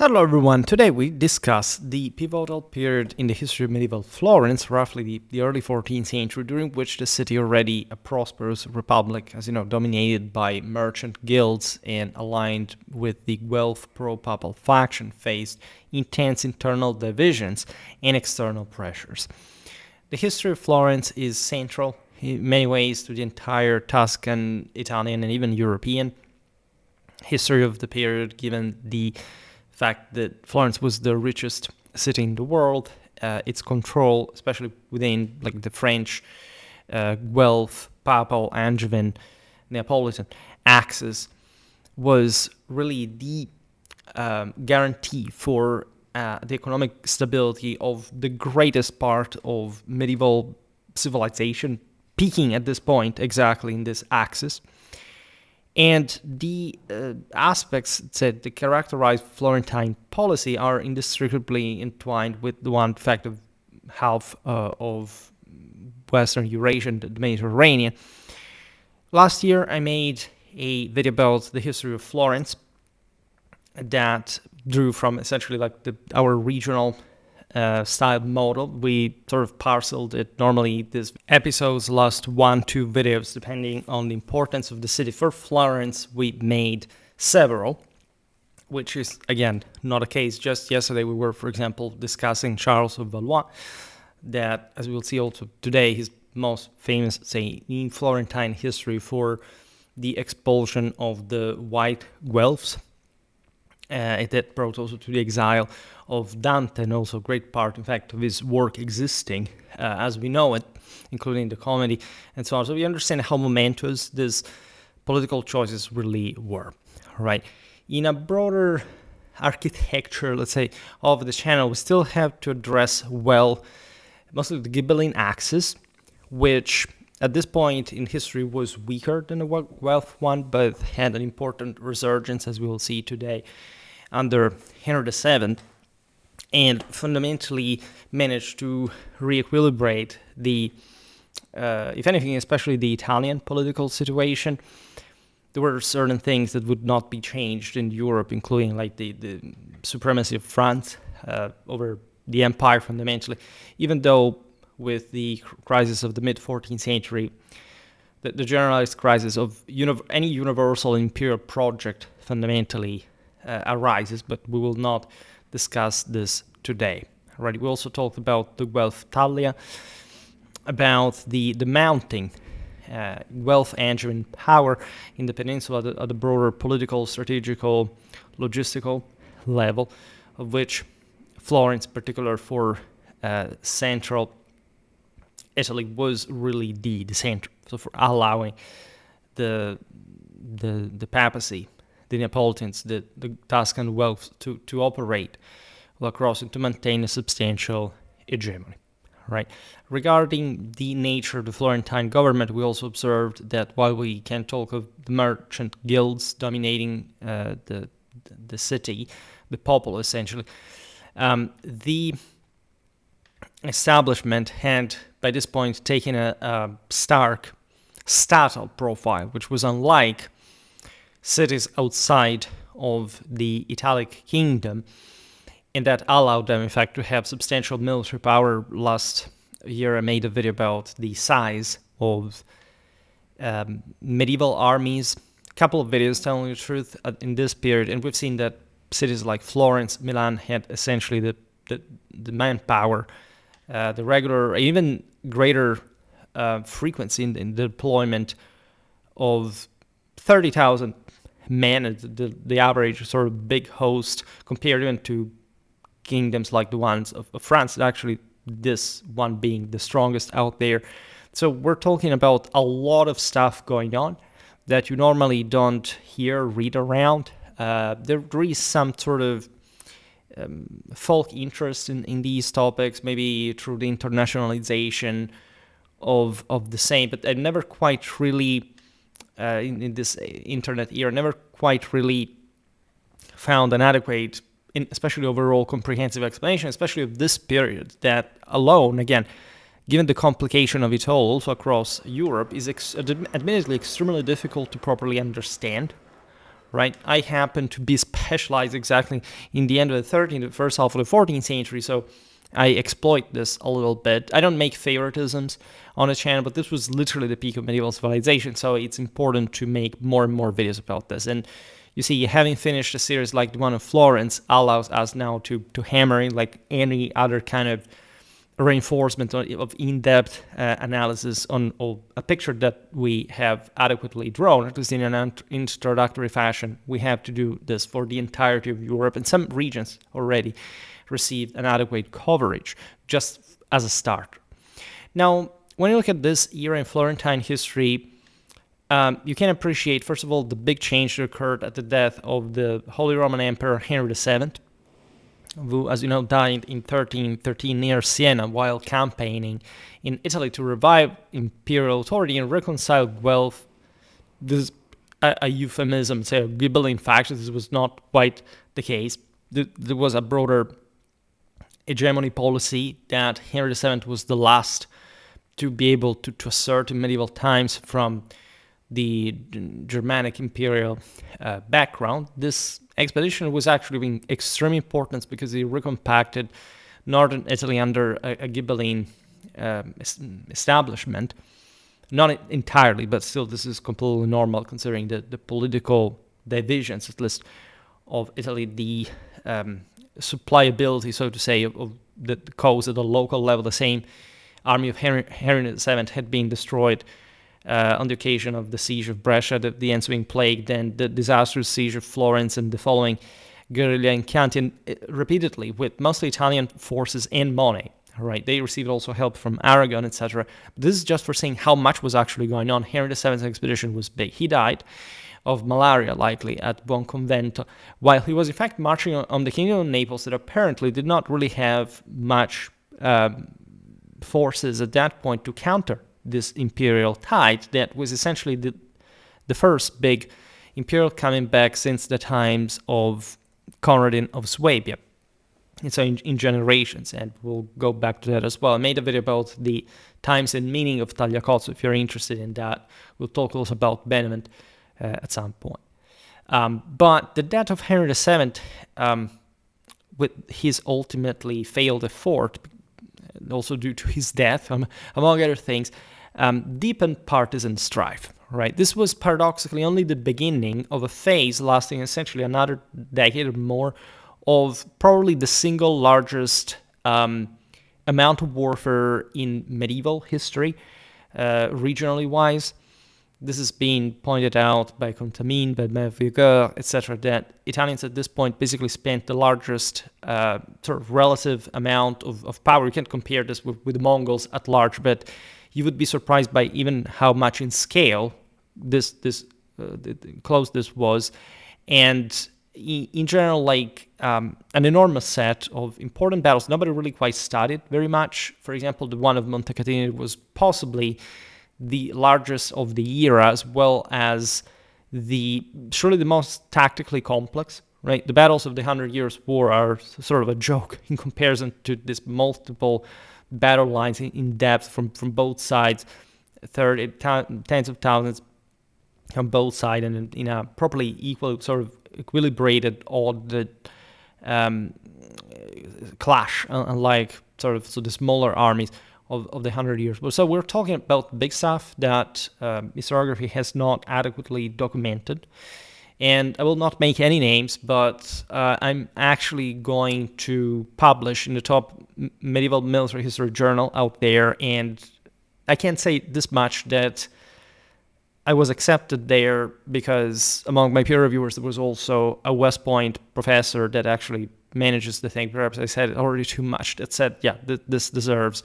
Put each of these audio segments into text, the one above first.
Hello everyone, today we discuss the pivotal period in the history of medieval Florence, roughly the early 14th century, during which the city already a prosperous republic, as you know, dominated by merchant guilds and aligned with the Guelph pro-papal faction, faced intense internal divisions and external pressures. The history of Florence is central in many ways to the entire Tuscan, Italian, and even European history of the period, given the fact that Florence was the richest city in the world. Its control, especially within like the French, Guelph, Papal, Angevin, Neapolitan axis, was really the guarantee for the economic stability of the greatest part of medieval civilization, peaking at this point exactly in this axis. And the aspects that characterize Florentine policy are inextricably entwined with the one fact of half of Western Eurasia and the Mediterranean. Last year, I made a video about the history of Florence that drew from essentially like our regional style model. We sort of parceled it. Normally, these episodes last 1-2 videos, depending on the importance of the city. For Florence, we made several, which is, again, not a case. Just yesterday, we were, for example, discussing Charles of Valois, that, as we will see also today, he's most famous, say, in Florentine history for the expulsion of the white Guelphs. That brought also to the exile of Dante, and also a great part, in fact, of his work existing as we know it, including the comedy and so on. So we understand how momentous these political choices really were, right? In a broader architecture, let's say, of the channel, we still have to address well mostly the Ghibelline axis, which at this point in history was weaker than the Guelph one, but had an important resurgence, as we will see today, under Henry VII, and fundamentally managed to re-equilibrate the, if anything, especially the Italian political situation. There were certain things that would not be changed in Europe, including like the supremacy of France over the empire fundamentally, even though with the crisis of the mid-14th century, the generalized crisis of any universal imperial project fundamentally arises, but we will not discuss this today. Right? We also talked about the Guelph Talia, about the mounting Guelph Angevin power in the peninsula at the broader political, strategical, logistical level, of which Florence, in particular for central Italy, was really the center. So for allowing the papacy, the Neapolitans, the Tuscan Guelphs to operate across and to maintain a substantial hegemony. Right. Regarding the nature of the Florentine government, we also observed that while we can talk of the merchant guilds dominating the city, the populace essentially, the establishment had by this point taken a stark statal profile, which was unlike cities outside of the Italic kingdom, and that allowed them, in fact, to have substantial military power. Last year I made a video about the size of medieval armies, a couple of videos telling the truth in this period, and we've seen that cities like Florence, Milan had essentially the manpower, the regular, even greater frequency in the deployment of 30,000 men, the average sort of big host, compared even to kingdoms like the ones of France, actually this one being the strongest out there. So we're talking about a lot of stuff going on that you normally don't hear, read around. There is some sort of folk interest in these topics, maybe through the internationalization of the same, but I never quite really, in this internet era, never quite really found an adequate, especially overall comprehensive explanation, especially of this period, that alone, again, given the complication of it all, also across Europe, is admittedly extremely difficult to properly understand, right? I happen to be specialized exactly in the end of the 13th, the first half of the 14th century, so I exploit this a little bit. I don't make favoritisms on the channel, but this was literally the peak of medieval civilization, so it's important to make more and more videos about this. And you see, having finished a series like the one of Florence allows us now to hammer in like any other kind of reinforcement of in-depth analysis on a picture that we have adequately drawn, at least in an introductory fashion. We have to do this for the entirety of Europe, and some regions already received an adequate coverage, just as a start. Now, when you look at this era in Florentine history, you can appreciate, first of all, the big change that occurred at the death of the Holy Roman Emperor Henry VII, who, as you know, died in 1313 near Siena while campaigning in Italy to revive imperial authority and reconcile Guelph. This is a euphemism, say a Ghibelline faction. This was not quite the case. There was a broader hegemony policy that Henry VII was the last to be able to assert in medieval times from the Germanic imperial background. This expedition was actually of extreme importance because it recompacted northern Italy under a Ghibelline establishment. Not entirely, but still this is completely normal considering the political divisions, at least, of Italy, the supplyability, so to say, of the coast at the local level. The same army of Henry VII had been destroyed on the occasion of the siege of Brescia, the ensuing plague, then the disastrous siege of Florence, and the following guerrilla encounter repeatedly with mostly Italian forces and money. Right, they received also help from Aragon, etc. This is just for saying how much was actually going on. Henry VII's expedition was big. He died of malaria, likely, at Buonconvento, while he was in fact marching on the kingdom of Naples that apparently did not really have much forces at that point to counter this imperial tide that was essentially the first big imperial coming back since the times of Conradin of Swabia. And so in generations, and we'll go back to that as well. I made a video about the times and meaning of Tagliacozzo. If you're interested in that, we'll talk also about Benevent at some point. But the death of Henry VII, with his ultimately failed effort, also due to his death, among other things, deepened partisan strife. Right, this was paradoxically only the beginning of a phase lasting essentially another decade or more of probably the single largest amount of warfare in medieval history, regionally wise. This is being pointed out by Contamine, by Mervieux, etc., that Italians at this point basically spent the largest sort of relative amount of power. You can't compare this with the Mongols at large, but you would be surprised by even how much in scale this close this was. And in general, like an enormous set of important battles. Nobody really quite studied very much. For example, the one of Montecatini was possibly the largest of the era, as well as surely the most tactically complex. Right, the battles of the 100 Years' War are sort of a joke in comparison to this multiple battle lines in depth from both sides, tens of thousands on both sides, and in a properly equal sort of equilibrated odd clash, unlike so the smaller armies of the 100 Years. So we're talking about big stuff that historiography has not adequately documented. And I will not make any names, but I'm actually going to publish in the top medieval military history journal out there, and I can't say this much, that I was accepted there because among my peer reviewers there was also a West Point professor that actually manages the thing. Perhaps I said already too much. That said, yeah, this deserves.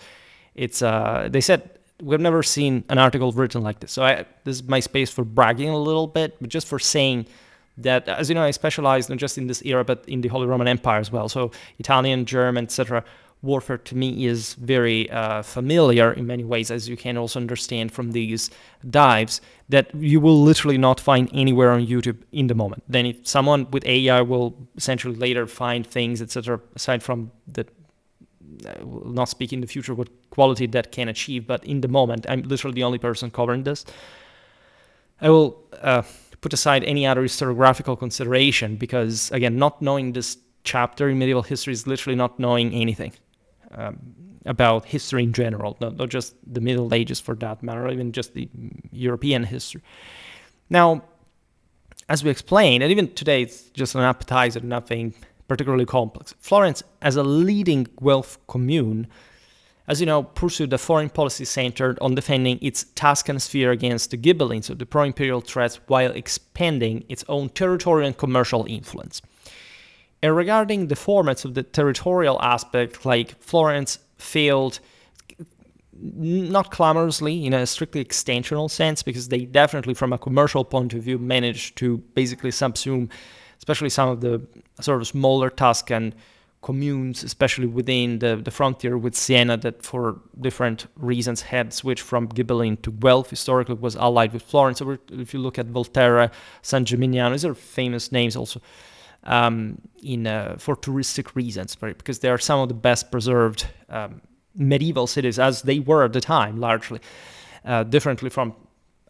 It's they said we've never seen an article written like this. So this is my space for bragging a little bit, but just for saying that, as you know, I specialize not just in this era but in the Holy Roman Empire as well. So Italian, German, etc. warfare to me is very familiar in many ways, as you can also understand from these dives that you will literally not find anywhere on YouTube in the moment. Then if someone with AI will essentially later find things, etc., aside from that, I will not speak in the future what quality that can achieve, but in the moment, I'm literally the only person covering this. I will put aside any other historiographical consideration, because, again, not knowing this chapter in medieval history is literally not knowing anything about history in general, not just the Middle Ages for that matter, or even just the European history. Now, as we explained, and even today it's just an appetizer, nothing particularly complex, Florence, as a leading Guelph commune, as you know, pursued a foreign policy centered on defending its Tuscan sphere against the Ghibelline, so the pro-imperial threats, while expanding its own territorial and commercial influence. And regarding the formats of the territorial aspect, like Florence failed, not clamorously in a strictly extensional sense, because they definitely, from a commercial point of view, managed to basically subsume, especially some of the sort of smaller Tuscan communes, especially within the frontier with Siena, that for different reasons had switched from Ghibelline to Guelph, historically was allied with Florence. So if you look at Volterra, San Gimignano, these are famous names also for touristic reasons, right? Because they are some of the best preserved medieval cities, as they were at the time, largely, differently from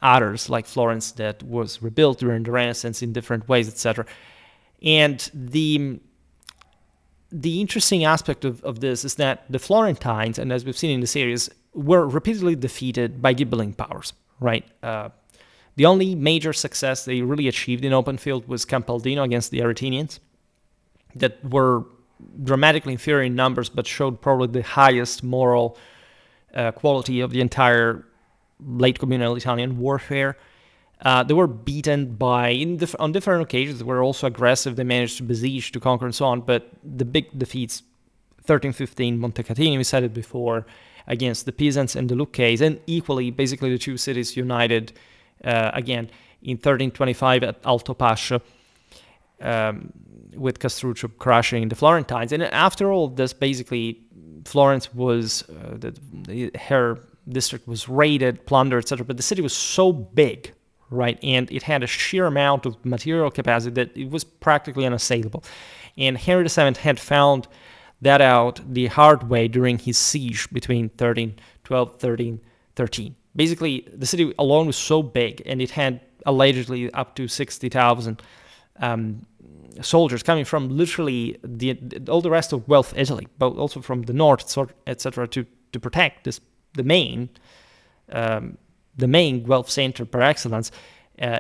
others like Florence that was rebuilt during the Renaissance in different ways, etc. And the interesting aspect of this is that the Florentines, and as we've seen in the series, were repeatedly defeated by Ghibelline powers, right? The only major success they really achieved in open field was Campaldino against the Aretinians, that were dramatically inferior in numbers, but showed probably the highest moral quality of the entire late communal Italian warfare. They were beaten on different occasions. They were also aggressive. They managed to besiege, to conquer, and so on. But the big defeats, 1315 Montecatini, we said it before, against the Pisans and the Lucchese, and equally, basically, the two cities united again in 1325 at Alto Pascio, with Castruccio crushing the Florentines. And after all this, basically, Florence was, her district was raided, plundered, etc. But the city was so big, right, and it had a sheer amount of material capacity that it was practically unassailable. And Henry VII had found that out the hard way during his siege between 1312 1313. Basically, the city alone was so big, and it had allegedly up to 60,000 soldiers coming from literally all the rest of Guelph Italy, but also from the north, etc., to protect the main Guelph center par excellence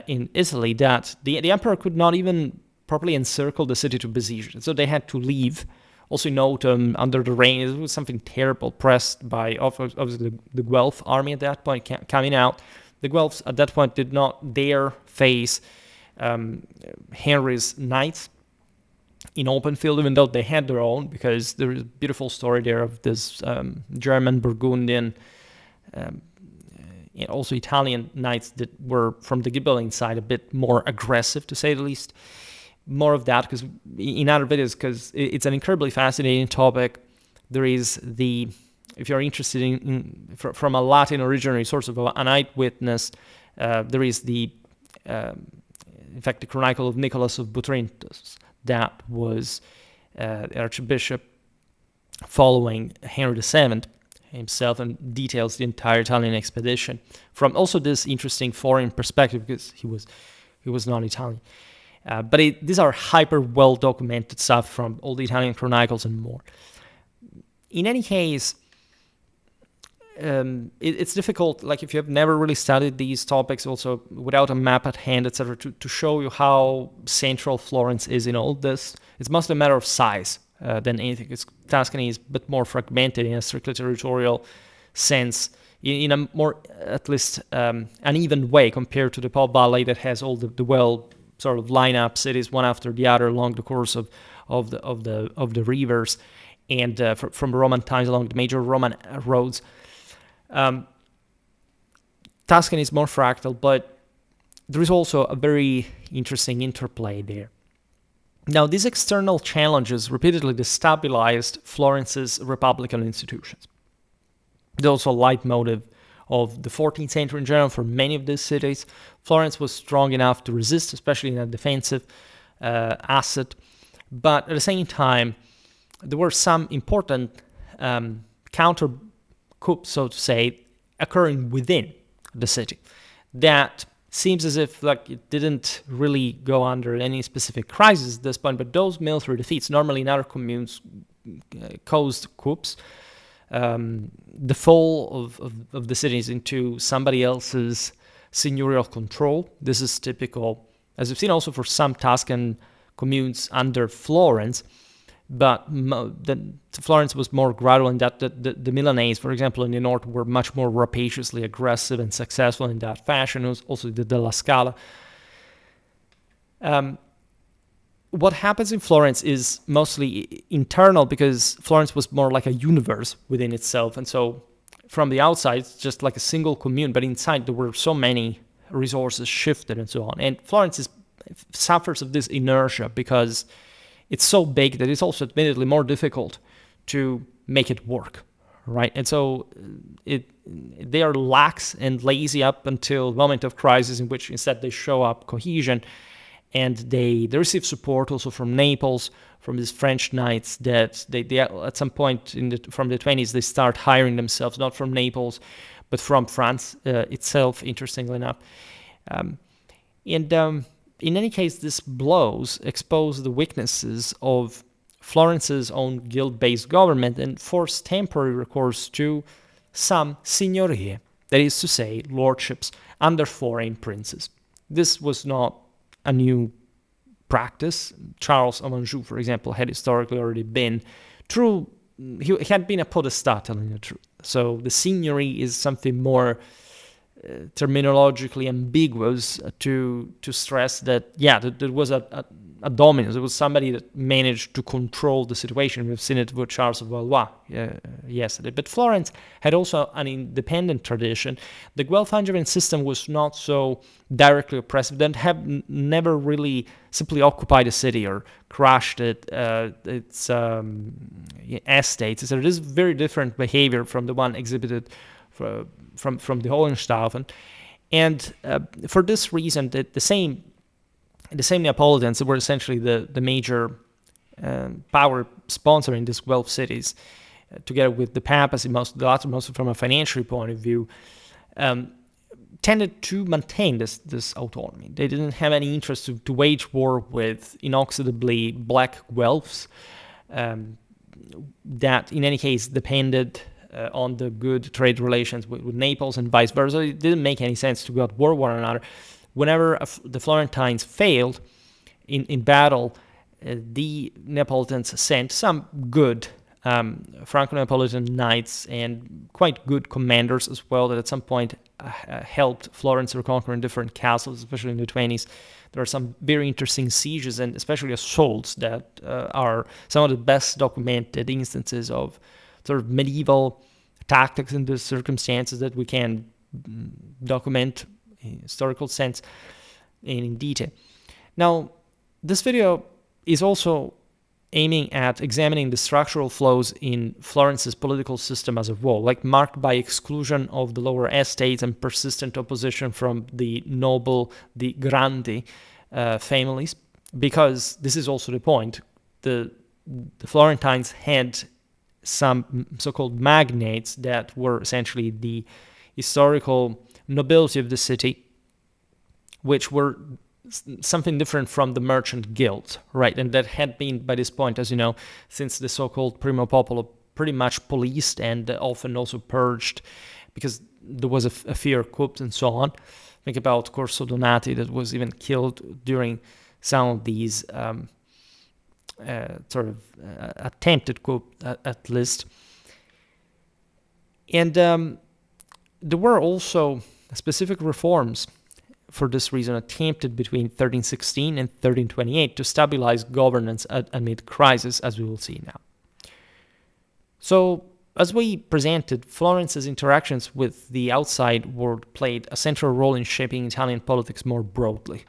in Italy, that the emperor could not even properly encircle the city to besiege it. So they had to leave. Also in autumn, under the rain, it was something terrible, pressed by obviously the Guelph army at that point coming out. The Guelphs at that point did not dare face Henry's knights in open field, even though they had their own, because there is a beautiful story there of this German, Burgundian, and also Italian knights that were from the Ghibelline side, a bit more aggressive, to say the least. More of that because in other videos, because it's an incredibly fascinating topic. There is if you're interested from a Latin originary source of an eyewitness, there is in fact, the Chronicle of Nicholas of Butrintus, that was Archbishop following Henry VII himself, and details the entire Italian expedition from also this interesting foreign perspective, because he was not Italian. But these are hyper well documented stuff from all the Italian chronicles and more. In any case, it's difficult, like if you have never really studied these topics, also without a map at hand, etc., to show you how central Florence is in all this. It's mostly a matter of size than anything. Tuscany is a bit more fragmented in a strictly territorial sense, in a more, at least, uneven way compared to the Po Valley that has all the well sort of line up cities one after the other along the course of the rivers, and from Roman times along the major Roman roads. Tuscany is more fractal, but there is also a very interesting interplay there. Now, these external challenges repeatedly destabilized Florence's republican institutions. There's also a leitmotif of the 14th century in general for many of these cities. Florence was strong enough to resist, especially in a defensive asset, but at the same time, there were some important counter coups, so to say, occurring within the city that seems as if like it didn't really go under any specific crisis at this point, but those military defeats normally in other communes caused coups, the fall of the cities into somebody else's seigneurial control. This is typical, as we've seen also for some Tuscan communes under Florence, but Florence was more gradual in that the Milanese, for example, in the north, were much more rapaciously aggressive and successful in that fashion. It was also the Della Scala. What happens in Florence is mostly internal because Florence was more like a universe within itself. And so from the outside, it's just like a single commune, but inside there were so many resources shifted and so on. And Florence suffers of this inertia because it's so big that it's also admittedly more difficult to make it work, right? And so they are lax and lazy up until the moment of crisis, in which instead they show up cohesion. And they receive support also from Naples, from these French knights that they at some point from the 20s, they start hiring themselves, not from Naples, but from France itself, interestingly enough. In any case, this blows expose the weaknesses of Florence's own guild-based government and force temporary recourse to some signorie, that is to say, lordships under foreign princes. This was not a new practice. Charles of Anjou, for example, had historically already been true. He had been a podestat, in the truth. So the signory is something more terminologically ambiguous to stress that, there was a dominance. It was somebody that managed to control the situation. We've seen it with Charles of Valois yesterday. But Florence had also an independent tradition. The Guelph-Angevin system was not so directly oppressive. They have never really simply occupied a city or crushed its estates. So it is very different behavior from the one exhibited from the Hohenstaufen. And for this reason, the same Neapolitans were essentially the major power sponsor in these Guelph cities, together with the papacy, mostly from a financial point of view, tended to maintain this autonomy. They didn't have any interest to wage war with inoxidably black Guelphs that, in any case, depended on the good trade relations with Naples and vice versa. It didn't make any sense to go at war with one another. Whenever the Florentines failed in battle, the Neapolitans sent some good Franco-Neapolitan knights and quite good commanders as well that at some point helped Florence reconquer in different castles, especially in the 20s. There are some very interesting sieges and especially assaults that are some of the best documented instances of sort of medieval tactics in the circumstances that we can document in historical sense and in detail. Now, this video is also aiming at examining the structural flaws in Florence's political system as a whole, like marked by exclusion of the lower estates and persistent opposition from the noble, the grandi families, because this is also the point. The Florentines had some so-called magnates that were essentially the historical nobility of the city, which were something different from the merchant guild, right? And that had been, by this point, as you know, since the so-called primo popolo, pretty much policed and often also purged, because there was a fear of coups and so on. Think about Corso Donati, that was even killed during some of these attempted coup, at least. And there were also specific reforms for this reason attempted between 1316 and 1328 to stabilize governance amid crisis, as we will see now. So, as we presented, Florence's interactions with the outside world played a central role in shaping Italian politics more broadly.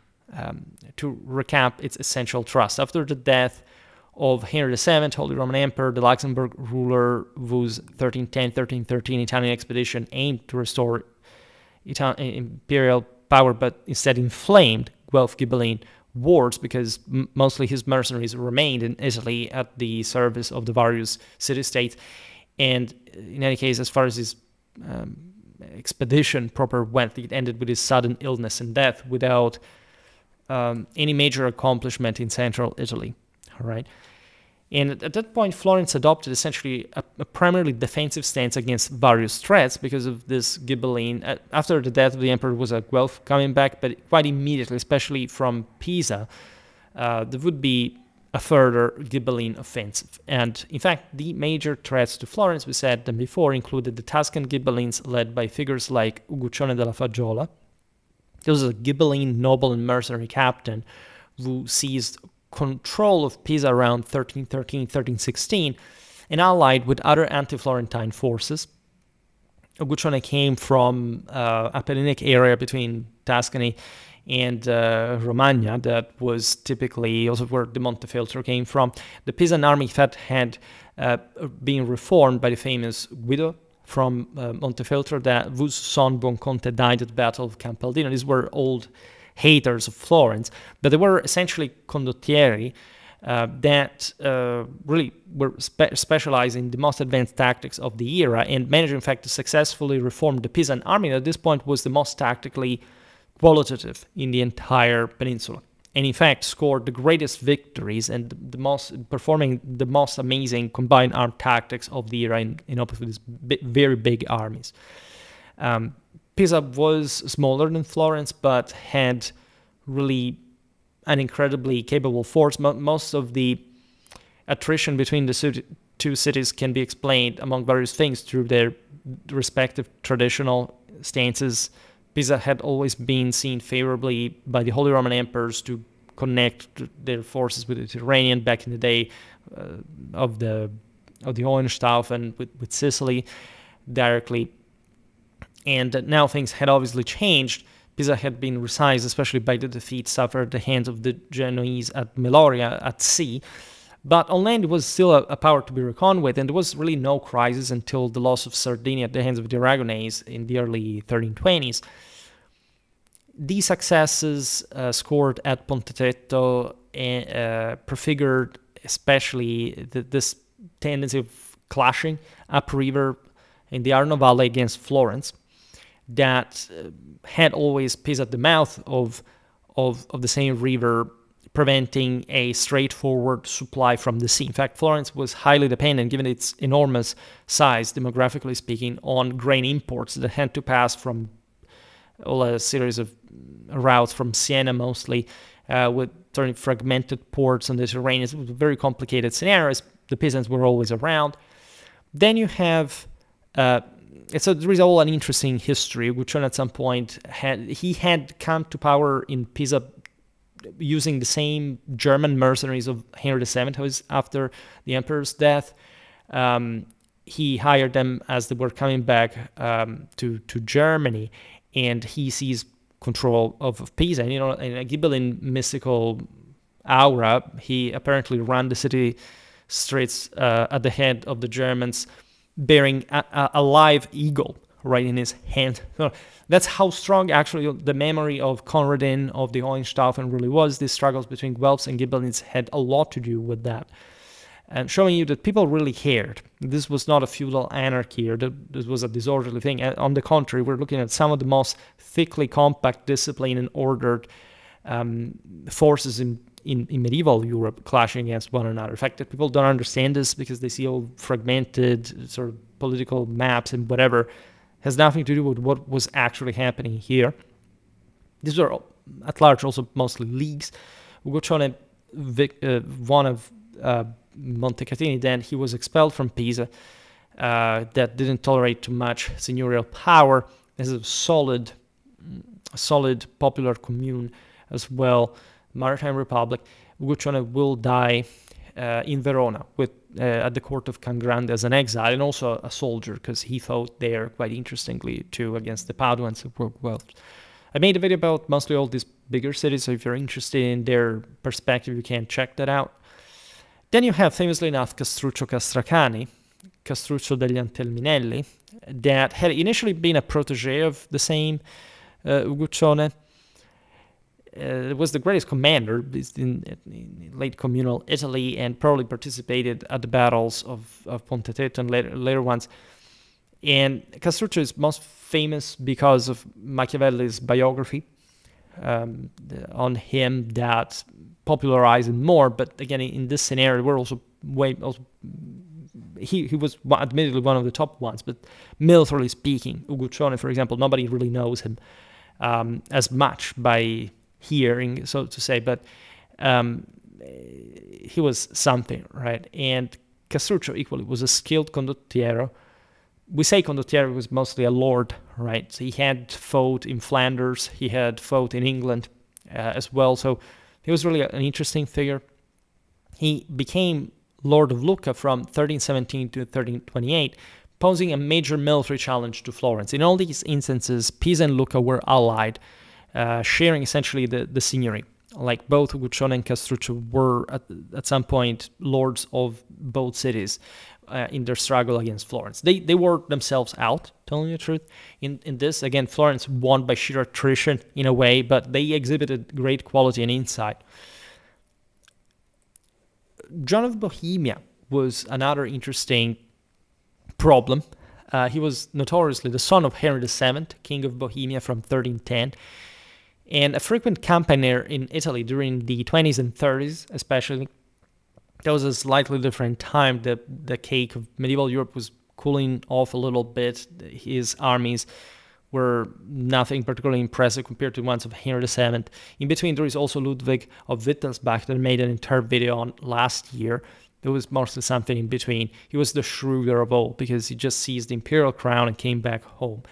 To recap its essential thrust, after the death of Henry VII, Holy Roman Emperor, the Luxembourg ruler, whose 1310-1313 Italian expedition aimed to restore imperial power, but instead inflamed Guelph Ghibelline wars because mostly his mercenaries remained in Italy at the service of the various city-states. And in any case, as far as his expedition proper went. It ended with his sudden illness and death without any major accomplishment in central Italy. All right. And at that point, Florence adopted essentially a primarily defensive stance against various threats because of this Ghibelline. After the death of the emperor was a Guelph coming back, but quite immediately, especially from Pisa, there would be a further Ghibelline offensive. And in fact, the major threats to Florence, we said them before, included the Tuscan Ghibellines led by figures like Uguccione della Faggiola. He was a Ghibelline noble and mercenary captain who seized control of Pisa around 1313, 1316, and allied with other anti-Florentine forces. Uguccione came from Apenninic area between Tuscany and Romagna, that was typically also where the Montefeltro came from. The Pisan army had been reformed by the famous Guido from Montefeltro, whose son Buonconte died at the Battle of Campaldino. These were old haters of Florence, but they were essentially condottieri that really were specialized in the most advanced tactics of the era and managed, in fact, to successfully reform the Pisan army that at this point was the most tactically qualitative in the entire peninsula, and in fact scored the greatest victories and performing the most amazing combined armed tactics of the era in opposite these very big armies. Pisa was smaller than Florence, but had really an incredibly capable force. Most of the attrition between the two cities can be explained, among various things, through their respective traditional stances. Pisa had always been seen favorably by the Holy Roman Emperors to connect their forces with the Mediterranean back in the day of the Hohenstaufen with Sicily directly. And now things had obviously changed. Pisa had been resized, especially by the defeat suffered at the hands of the Genoese at Meloria at sea. But on land, it was still a power to be reckoned with, and there was really no crisis until the loss of Sardinia at the hands of the Aragonese in the early 1320s. These successes scored at Pontetetto prefigured especially this tendency of clashing upriver in the Arno Valley against Florence that had always Pisa at the mouth of the same river, preventing a straightforward supply from the sea. In fact, Florence was highly dependent, given its enormous size, demographically speaking, on grain imports that had to pass from all a series of routes from Siena mostly, with turning fragmented ports on the terrain. It was a very complicated scenario. The peasants were always around. Then you have... so there is all an interesting history. Uguccione at some point had come to power in Pisa using the same German mercenaries of Henry VII, who was after the emperor's death. He hired them as they were coming back to Germany, and he seized control of Pisa. And, in a Ghibelline mystical aura, he apparently ran the city streets at the head of the Germans, bearing a live eagle right in his hand. So that's how strong actually the memory of Conradin of the Hohenstaufen really was. These struggles between Guelphs and Ghibellines had a lot to do with that, and showing you that people really cared. This was not a feudal anarchy, or this was a disorderly thing. On the contrary, we're looking at some of the most thickly compact, disciplined, and ordered forces in medieval Europe clashing against one another. In fact, that people don't understand this because they see all fragmented sort of political maps and whatever, has nothing to do with what was actually happening here. These were, at large, also mostly leagues. Uguccione, one of Montecatini, then he was expelled from Pisa. That didn't tolerate too much seigneurial power. There's a solid popular commune as well, Maritime Republic. Uguccione will die in Verona at the court of Cangrande as an exile, and also a soldier, because he fought there quite interestingly too against the Paduans who were Guelphs. I made a video about mostly all these bigger cities, so if you're interested in their perspective, you can check that out. Then you have, famously enough, Castruccio Castracani, Castruccio degli Antelminelli, that had initially been a protege of the same Uguccione. Was the greatest commander in late communal Italy, and probably participated at the battles of Pontetetto and later ones. And Castruccio is most famous because of Machiavelli's biography on him that popularized it more. But again, in this scenario, we're also he was admittedly one of the top ones, but militarily speaking, Uguccione, for example, nobody really knows him as much by hearing, so to say, but he was something, right? And Castruccio equally was a skilled condottiero. We say condottiero was mostly a lord, right? So he had fought in Flanders, he had fought in England as well, so he was really an interesting figure. He became Lord of Lucca from 1317 to 1328, posing a major military challenge to Florence. In all these instances, Pisa and Lucca were allied, sharing essentially the seigneury. Like both Uguccione and Castruccio were at some point lords of both cities in their struggle against Florence. They wore themselves out, telling you the truth. In this, again, Florence won by sheer attrition in a way, but they exhibited great quality and insight. John of Bohemia was another interesting problem. He was notoriously the son of Henry VII, King of Bohemia from 1310, and a frequent campaigner in Italy during the 20s and 30s, especially. That was a slightly different time. The cake of medieval Europe was cooling off a little bit. His armies were nothing particularly impressive compared to ones of Henry VII. In between, there is also Ludwig of Wittelsbach that I made an entire video on last year. There was mostly something in between. He was the shrewder of all because he just seized the imperial crown and came back home.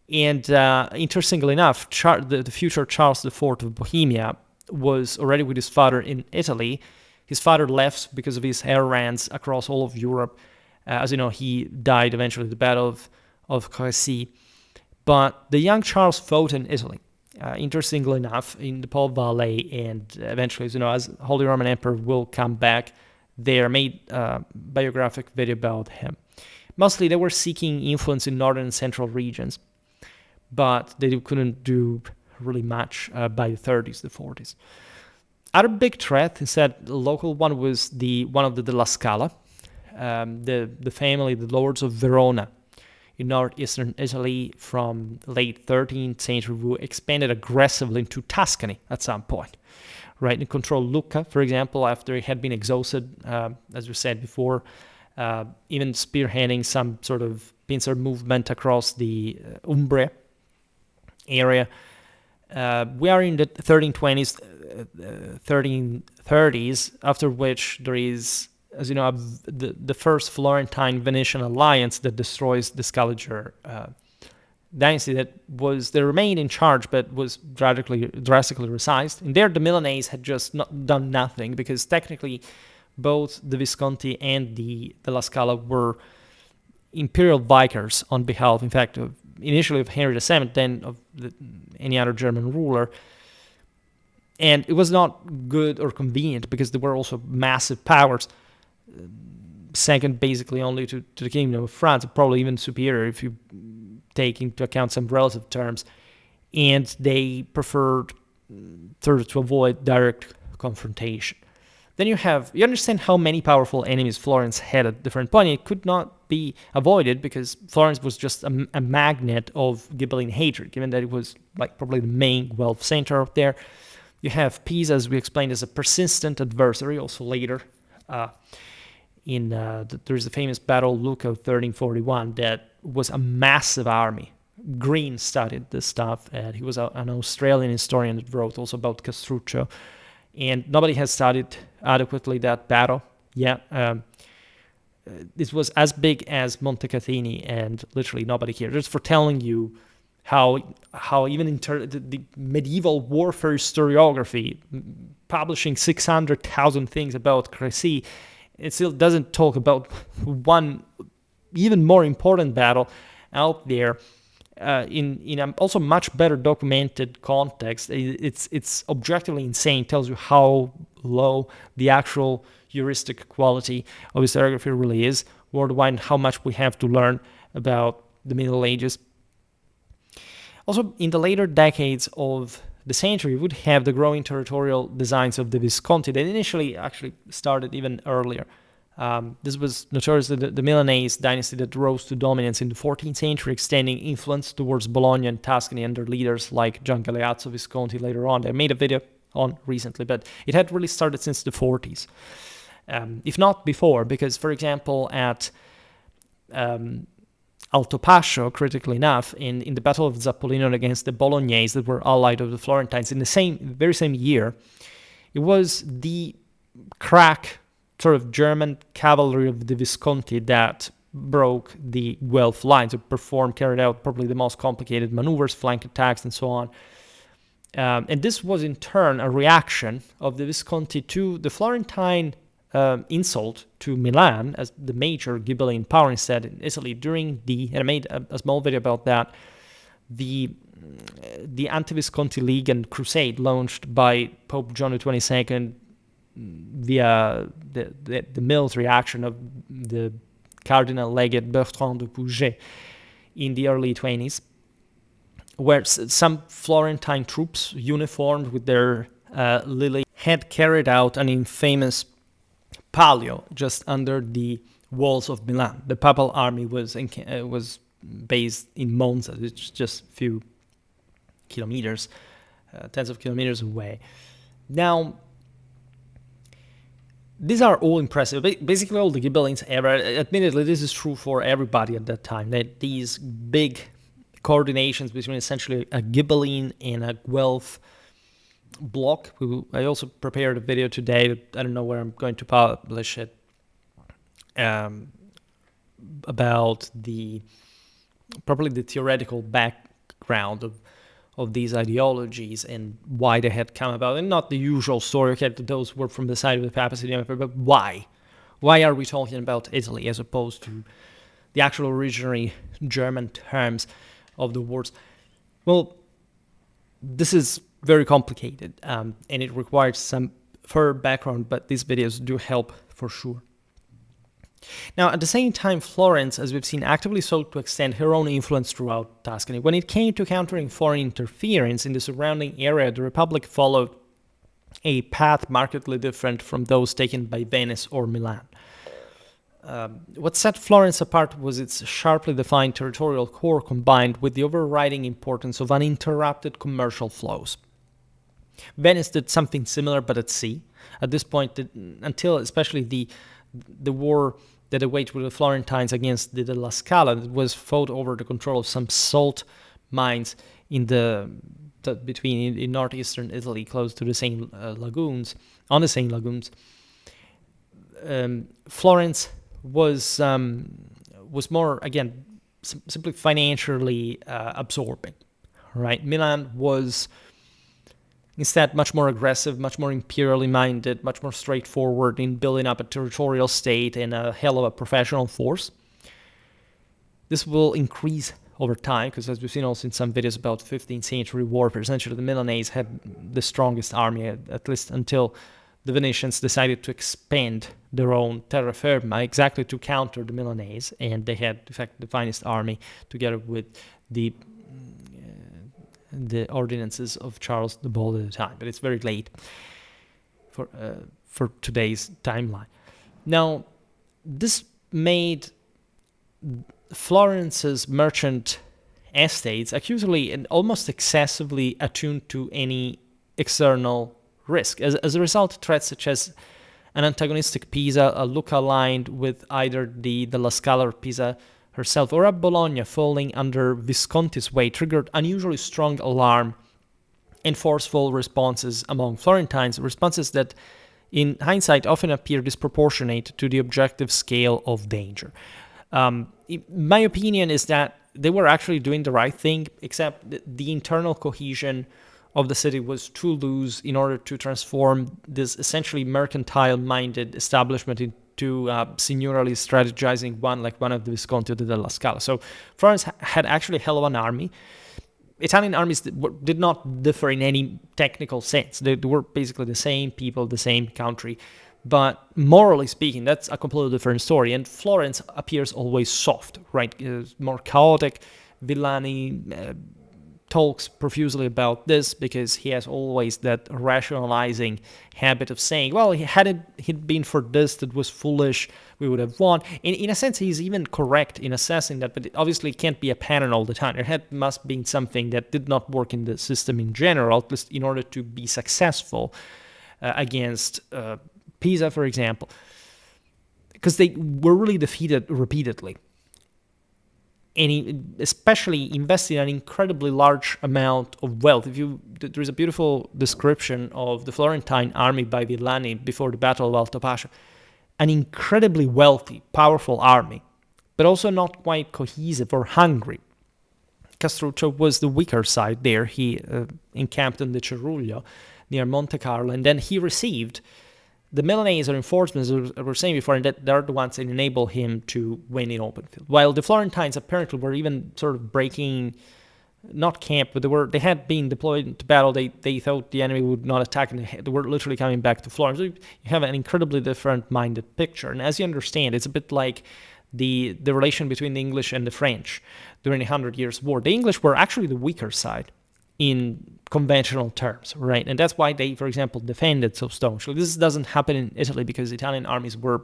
Interestingly enough, the future Charles IV of Bohemia was already with his father in Italy. His father left because of his errands across all of Europe. As you know, he died eventually at the Battle of Crécy. But the young Charles fought in Italy, interestingly enough, in the Po Valley, and eventually, as Holy Roman Emperor will come back, they made a biographic video about him. Mostly, they were seeking influence in northern and central regions, but they couldn't do really much by the 30s, the 40s. Other big threat, instead, the local one was one of the Della Scala, the family, the lords of Verona, in northeastern Italy from late 13th century, who expanded aggressively into Tuscany at some point, right? And controlled Lucca, for example, after it had been exhausted, as we said before, even spearheading some sort of pincer movement across the Umbria area. We are in the 1320s, 1330s, after which there is, as you know, the first Florentine Venetian alliance that destroys the Scaliger dynasty they remained in charge but was drastically resized. And there the Milanese had just done nothing because technically both the Visconti and the La Scala were imperial vicars on behalf, in fact, initially of Henry VII, then of any other German ruler. And it was not good or convenient because they were also massive powers, second basically only to the Kingdom of France, probably even superior if you take into account some relative terms. And they preferred to avoid direct confrontation. Then you understand how many powerful enemies Florence had at different points. It could not be avoided because Florence was just a magnet of Ghibelline hatred, given that it was like probably the main wealth center out there. You have Pisa, as we explained, as a persistent adversary, also later. There's the famous Battle of Lucca of 1341 that was a massive army. Green studied this stuff, and he was an Australian historian that wrote also about Castruccio. And nobody has studied adequately that battle yet. This was as big as Montecatini, and literally nobody cared. Just for telling you how even the medieval warfare historiography, publishing 600,000 things about Crécy, it still doesn't talk about one even more important battle out there. In a also much better documented context. It's objectively insane. Tells you how low the actual heuristic quality of historiography really is worldwide, and how much we have to learn about the Middle Ages. Also, in the later decades of the century, we would have the growing territorial designs of the Visconti that initially actually started even earlier. This was notoriously the Milanese dynasty that rose to dominance in the 14th century, extending influence towards Bologna and Tuscany under leaders like Gian Galeazzo Visconti later on. I made a video on recently, but it had really started since the 40s. If not before, because, for example, at Altopascio, critically enough, in the Battle of Zappolino against the Bolognese that were allied of the Florentines in the very same year, it was the crack sort of German cavalry of the Visconti that broke the Guelph line, to carried out probably the most complicated maneuvers, flank attacks, and so on. And this was in turn a reaction of the Visconti to the Florentine insult to Milan as the major Ghibelline power instead in Italy and I made a small video about that, the Anti-Visconti League and Crusade launched by Pope John XXII via the military action of the Cardinal Legate Bertrand de Pouget in the early 20s, where some Florentine troops, uniformed with their lily, had carried out an infamous palio just under the walls of Milan. The papal army was based in Monza, which is just a few kilometers, tens of kilometers away. Now, these are all impressive. Basically, all the Ghibellines ever. Admittedly, this is true for everybody at that time. That these big coordinations between essentially a Ghibelline and a Guelph block. I also prepared a video today. I don't know where I'm going to publish it. About probably the theoretical background of these ideologies and why they had come about, and not the usual story, okay, those were from the side of the papacy, but why? Why are we talking about Italy as opposed to the actual originary German terms of the words? Well, this is very complicated, and it requires some further background, but these videos do help for sure. Now, at the same time, Florence, as we've seen, actively sought to extend her own influence throughout Tuscany. When it came to countering foreign interference in the surrounding area, the Republic followed a path markedly different from those taken by Venice or Milan. What set Florence apart was its sharply defined territorial core combined with the overriding importance of uninterrupted commercial flows. Venice did something similar, but at sea. At this point, until especially the war that they waged with the Florentines against the La Scala, that was fought over the control of some salt mines in northeastern Italy, close to the Seine lagoons. Florence was more, again, simply financially absorbing, right? Milan was instead much more aggressive, much more imperially minded, much more straightforward in building up a territorial state and a hell of a professional force. This will increase over time, because as we've seen also in some videos about 15th century warfare, essentially the Milanese had the strongest army, at least until the Venetians decided to expand their own terra firma exactly to counter the Milanese, and they had, in fact, the finest army together with the ordinances of Charles the Bold at the time. But it's very late for today's timeline. Now, this made Florence's merchant estates acutely and almost excessively attuned to any external risk. As a result, threats such as an antagonistic Pisa, a look aligned with either the La Scala or Pisa herself, or a Bologna falling under Visconti's weight, triggered unusually strong alarm and forceful responses among Florentines, responses that, in hindsight, often appear disproportionate to the objective scale of danger. My opinion is that they were actually doing the right thing, except the internal cohesion of the city was too loose in order to transform this essentially mercantile-minded establishment into seniorally strategizing one of the Visconti de la Scala. So Florence had actually a hell of an army. Italian armies did not differ in any technical sense. They were basically the same people, the same country. But morally speaking, that's a completely different story. And Florence appears always soft, right? More chaotic, Villani, talks profusely about this because he has always that rationalizing habit of saying, well, had it been for this that was foolish, we would have won. In a sense, he's even correct in assessing that, but it obviously can't be a pattern all the time. There must be something that did not work in the system in general, at least in order to be successful against Pisa, for example, because they were really defeated repeatedly. And he especially invested an incredibly large amount of wealth. There's a beautiful description of the Florentine army by Villani before the Battle of Alto Pascio. An incredibly wealthy, powerful army, but also not quite cohesive or hungry. Castruccio was the weaker side there. He encamped in the Cerullo near Monte Carlo, and then he received the Milanese reinforcements, as I was saying before, and that they're the ones that enable him to win in open field. While the Florentines apparently were even sort of breaking, not camp, but they had been deployed into battle. They thought the enemy would not attack, and they were literally coming back to Florence. So you have an incredibly different-minded picture. And as you understand, it's a bit like the relation between the English and the French during the 100 Years' War. The English were actually the weaker side in conventional terms, right? And that's why they, for example, defended so staunchly. This doesn't happen in Italy because Italian armies were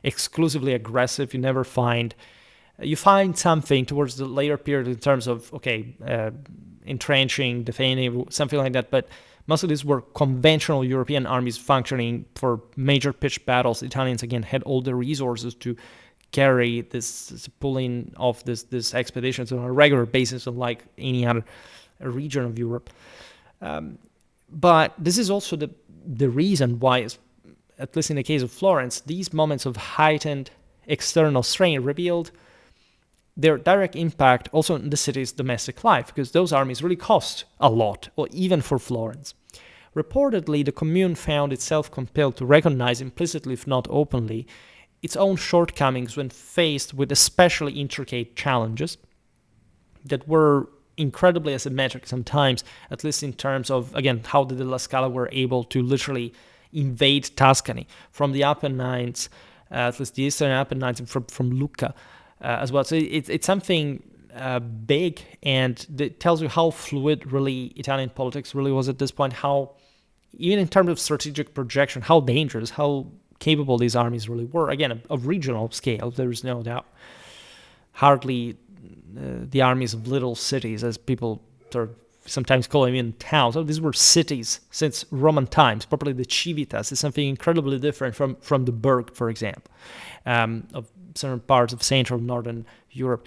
exclusively aggressive. You find something towards the later period in terms of, entrenching, defending, something like that, but most of these were conventional European armies functioning for major pitched battles. The Italians, again, had all the resources to carry this pulling off this expeditions on a regular basis, unlike any other region of Europe. But this is also the reason why, at least in the case of Florence, these moments of heightened external strain revealed their direct impact also on the city's domestic life, because those armies really cost a lot, or even for Florence. Reportedly, the commune found itself compelled to recognize implicitly, if not openly, its own shortcomings when faced with especially intricate challenges that were incredibly asymmetric sometimes, at least in terms of, again, how the Della Scala were able to literally invade Tuscany from the Apennines, at least the eastern Apennines, and from Lucca as well. So it's something big, and it tells you how fluid really Italian politics really was at this point, how, even in terms of strategic projection, how dangerous, how capable these armies really were. Again, of regional scale, there is no doubt. Hardly the armies of little cities, as people sort of sometimes call them, in towns. So these were cities since Roman times. Probably the civitas is something incredibly different from the burg, for example, of certain parts of Central and Northern Europe.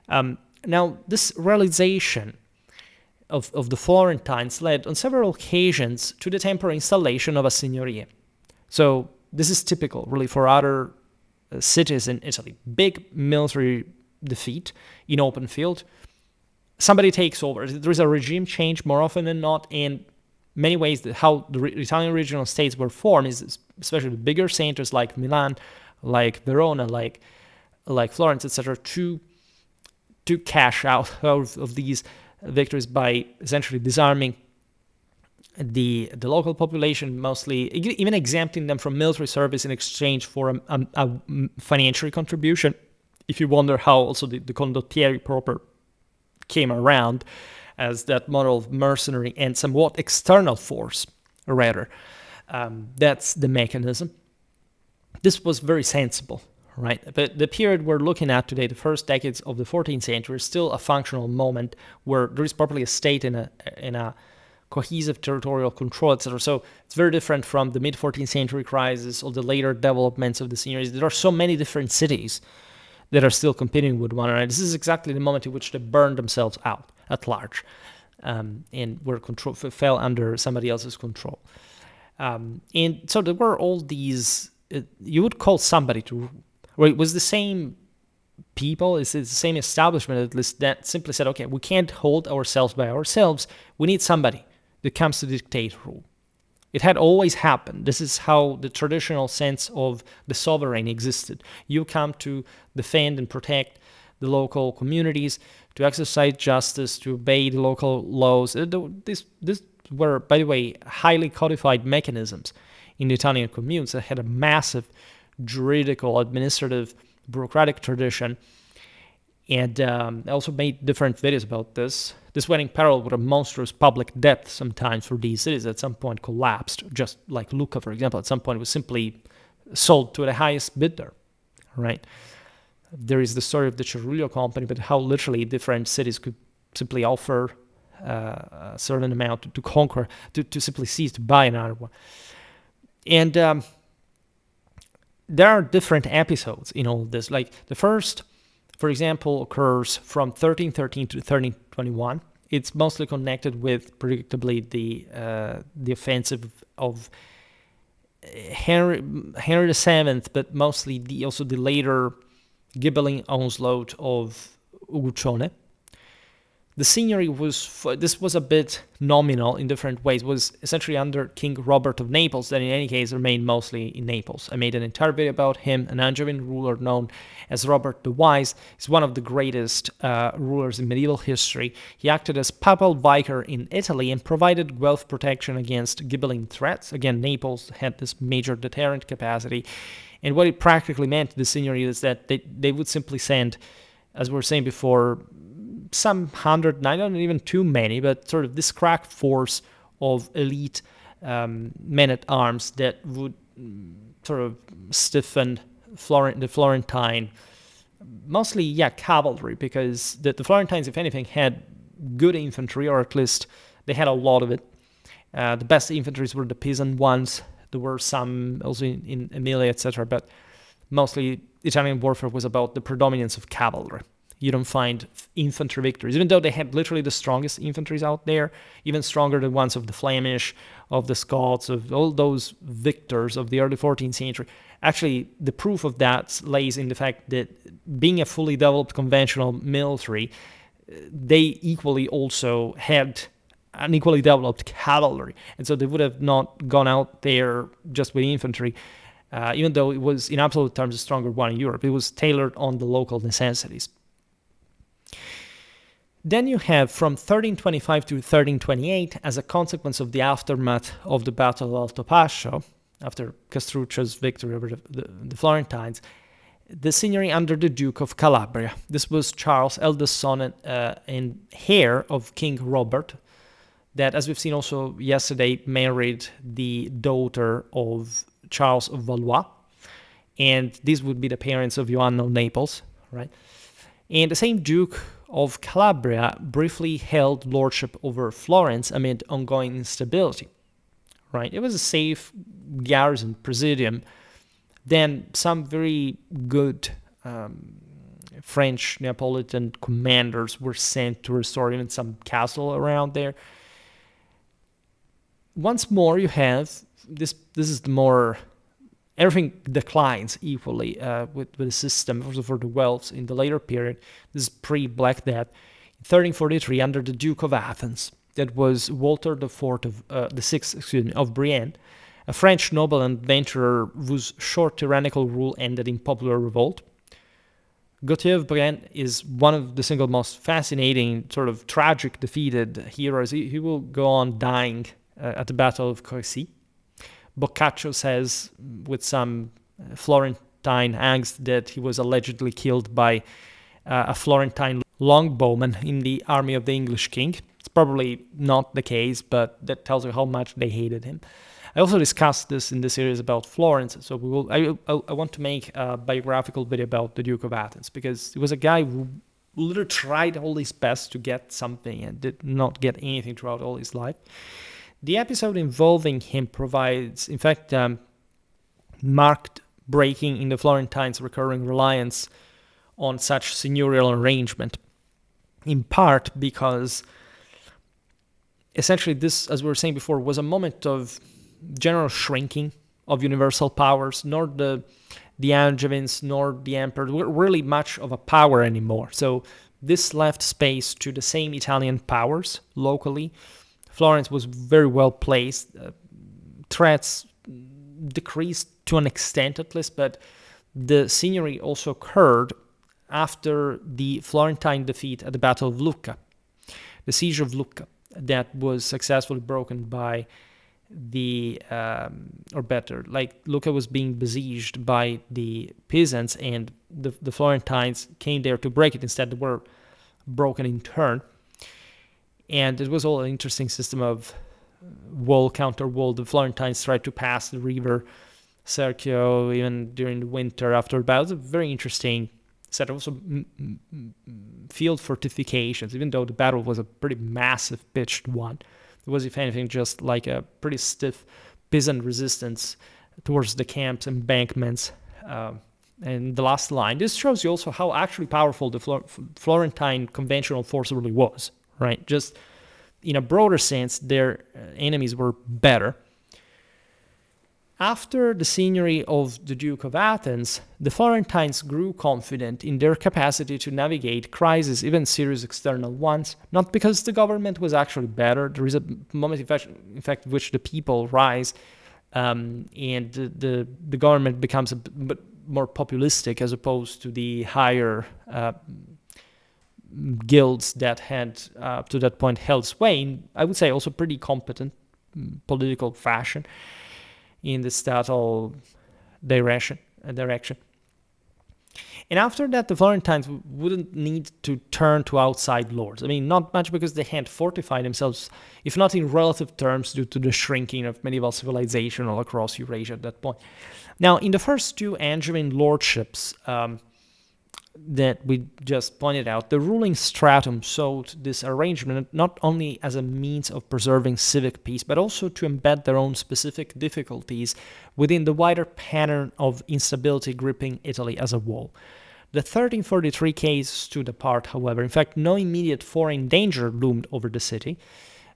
Now, this realization of the Florentines led on several occasions to the temporary installation of a signoria. So this is typical, really, for other cities in Italy. Big military defeat in open field, somebody takes over. There is a regime change more often than not. In many ways, how the Italian regional states were formed is, especially the bigger centers like Milan, like Verona, like Florence, etc., to cash out of these victories by essentially disarming the local population, mostly even exempting them from military service in exchange for a financial contribution. If you wonder how also the condottieri proper came around as that model of mercenary and somewhat external force, rather, that's the mechanism. This was very sensible, right? But the period we're looking at today, the first decades of the 14th century, is still a functional moment where there is properly a state in a cohesive territorial control, etc. So it's very different from the mid-14th century crisis or the later developments of the signories. There are so many different cities that are still competing with one another. This is exactly the moment in which they burned themselves out at large, and fell under somebody else's control. And so there were all these, you would call somebody to, it was the same people, it's the same establishment at least, that simply said, okay, we can't hold ourselves by ourselves, we need somebody that comes to dictate rule. It had always happened. This is how the traditional sense of the sovereign existed. You come to defend and protect the local communities, to exercise justice, to obey the local laws. These were, by the way, highly codified mechanisms in the Italian communes that had a massive juridical, administrative, bureaucratic tradition. And I also made different videos about this. This went in parallel with a monstrous public debt sometimes for these cities at some point collapsed, just like Lucca, for example. At some point, it was simply sold to the highest bidder, right? There is the story of the Cerullo company, but how literally different cities could simply offer a certain amount to conquer, to simply seize, to buy another one. And there are different episodes in all this. Like the first, for example, occurs from 1313 to 1321. It's mostly connected with, predictably, the offensive of Henry VII, but mostly also the later Ghibelline onslaught of Uguccione. The seigneury this was a bit nominal in different ways. It was essentially under King Robert of Naples, that in any case remained mostly in Naples. I made an entire video about him, an Angevin ruler known as Robert the Wise. He's one of the greatest rulers in medieval history. He acted as papal vicar in Italy and provided Guelph protection against Ghibelline threats. Again, Naples had this major deterrent capacity. And what it practically meant to the seigneury is that they would simply send, as we were saying before, some 100, not even too many, but sort of this crack force of elite men-at-arms that would sort of stiffen the Florentine, mostly, cavalry, because the Florentines, if anything, had good infantry, or at least they had a lot of it. The best infantries were the peasant ones. There were some also in Emilia, etc., but mostly Italian warfare was about the predominance of cavalry. You don't find infantry victories, even though they had literally the strongest infantries out there, even stronger than ones of the Flemish, of the Scots, of all those victors of the early 14th century. Actually, the proof of that lays in the fact that being a fully developed conventional military, they equally also had an equally developed cavalry. And so they would have not gone out there just with infantry, even though it was, in absolute terms, a stronger one in Europe. It was tailored on the local necessities. Then you have from 1325 to 1328, as a consequence of the aftermath of the Battle of Alto Pascio, after Castruccio's victory over the Florentines, the seigneury under the Duke of Calabria. This was Charles' eldest son and heir of King Robert, that, as we've seen also yesterday, married the daughter of Charles of Valois, and these would be the parents of Joanna of Naples, right? And the same Duke of Calabria briefly held lordship over Florence amid ongoing instability, right? It was a safe garrison, presidium. Then some very good French Neapolitan commanders were sent to restore even some castle around there. Once more, you have this is the more, everything declines equally with the system. Also for the Welfs in the later period, this is pre-Black Death. In 1343, under the Duke of Athens, that was Walter the Sixth of Brienne, a French noble and adventurer whose short tyrannical rule ended in popular revolt. Gautier of Brienne is one of the single most fascinating, sort of tragic, defeated heroes. He will go on dying at the Battle of Crecy. Boccaccio says, with some Florentine angst, that he was allegedly killed by a Florentine longbowman in the army of the English king. It's probably not the case, but that tells you how much they hated him. I also discussed this in the series about Florence, so I want to make a biographical video about the Duke of Athens, because he was a guy who literally tried all his best to get something and did not get anything throughout all his life. The episode involving him provides, in fact, marked breaking in the Florentines' recurring reliance on such seigneurial arrangement, in part because essentially this, as we were saying before, was a moment of general shrinking of universal powers. Nor the Angevins nor the emperor were really much of a power anymore. So this left space to the same Italian powers locally. Florence was very well placed. Threats decreased to an extent at least, but the seigneury also occurred after the Florentine defeat at the Battle of Lucca, the siege of Lucca, that was successfully broken by Lucca was being besieged by the peasants, and the Florentines came there to break it. Instead, they were broken in turn. And it was all an interesting system of wall counter wall. The Florentines tried to pass the river Serchio even during the winter after the battle. It was a very interesting set. Also field fortifications, even though the battle was a pretty massive pitched one. It was, if anything, just like a pretty stiff peasant resistance towards the camps, embankments, and the last line. This shows you also how actually powerful the Florentine conventional force really was, right? Just in a broader sense, their enemies were better. After the seigneury of the Duke of Athens, the Florentines grew confident in their capacity to navigate crises, even serious external ones, not because the government was actually better. There is a moment, in fact, in which the people rise and the government becomes a bit more populistic as opposed to the higher guilds that had, up to that point, held sway in, I would say, also pretty competent political fashion in the statal direction. And after that, the Florentines wouldn't need to turn to outside lords. I mean, not much, because they had fortified themselves, if not in relative terms, due to the shrinking of medieval civilization all across Eurasia at that point. Now, in the first two Angevin lordships that we just pointed out, the ruling stratum sought this arrangement not only as a means of preserving civic peace, but also to embed their own specific difficulties within the wider pattern of instability gripping Italy as a whole. The 1343 case stood apart, however. In fact, no immediate foreign danger loomed over the city.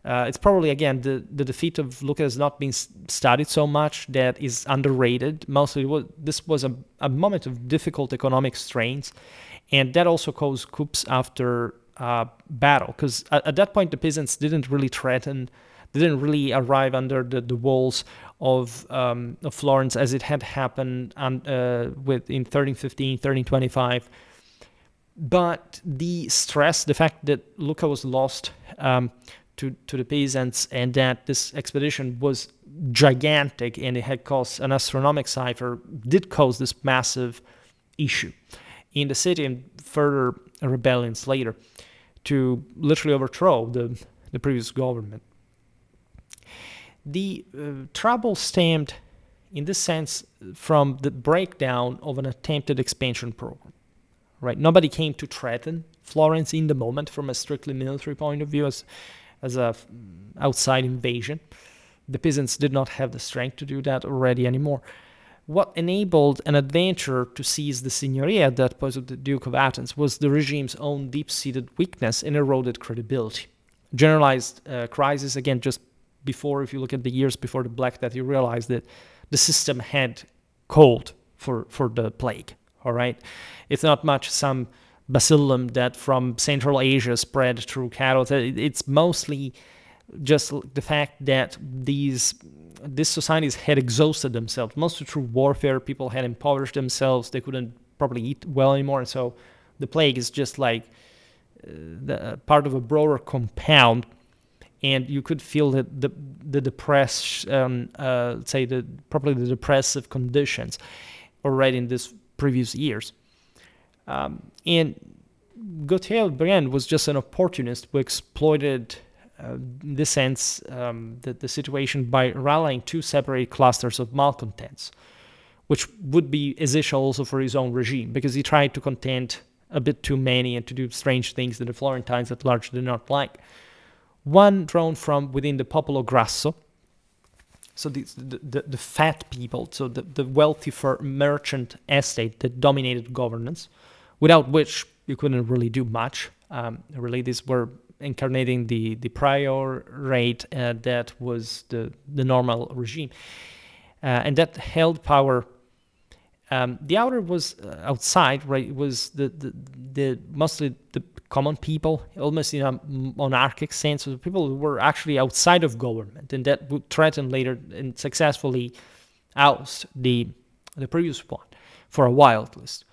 It's probably, again, the defeat of Lucca has not been studied so much, that is underrated. Mostly this was a moment of difficult economic strains, and that also caused coups after battle, because at that point the peasants didn't really arrive under the walls of Florence as it had happened in 1315, 1325. But the stress, the fact that Lucca was lost to the peasants, and that this expedition was gigantic and it had cost an astronomical cipher, did cause this massive issue in the city, and further rebellions later to literally overthrow the previous government. The trouble stemmed, in this sense, from the breakdown of an attempted expansion program. Right? Nobody came to threaten Florence in the moment from a strictly military point of view as a outside invasion. The peasants did not have the strength to do that already anymore. What enabled an adventurer to seize the signoria at that point of the Duke of Athens was the regime's own deep-seated weakness and eroded credibility. Generalized crisis, again, just before, if you look at the years before the Black Death, you realize that the system had called for the plague, all right? It's not much some bacillum that from Central Asia spread through cattle. It's mostly just the fact that these societies had exhausted themselves, mostly through warfare. People had impoverished themselves. They couldn't probably eat well anymore. And so the plague is just like the part of a broader compound. And you could feel that the depressed, probably the depressive conditions already in these previous years. And Gautier Brand was just an opportunist who exploited, in this sense, the situation by rallying two separate clusters of malcontents, which would be essential also for his own regime, because he tried to content a bit too many and to do strange things that the Florentines at large did not like. One drawn from within the popolo grasso, so the fat people, so the wealthy merchant estate that dominated governance, without which you couldn't really do much. Really, these were incarnating the priorate that was the normal regime, and that held power. The outer was outside, right? It was the mostly the common people, almost in a monarchic sense, of people who were actually outside of government, and that would threaten later and successfully oust the previous one, for a while at least.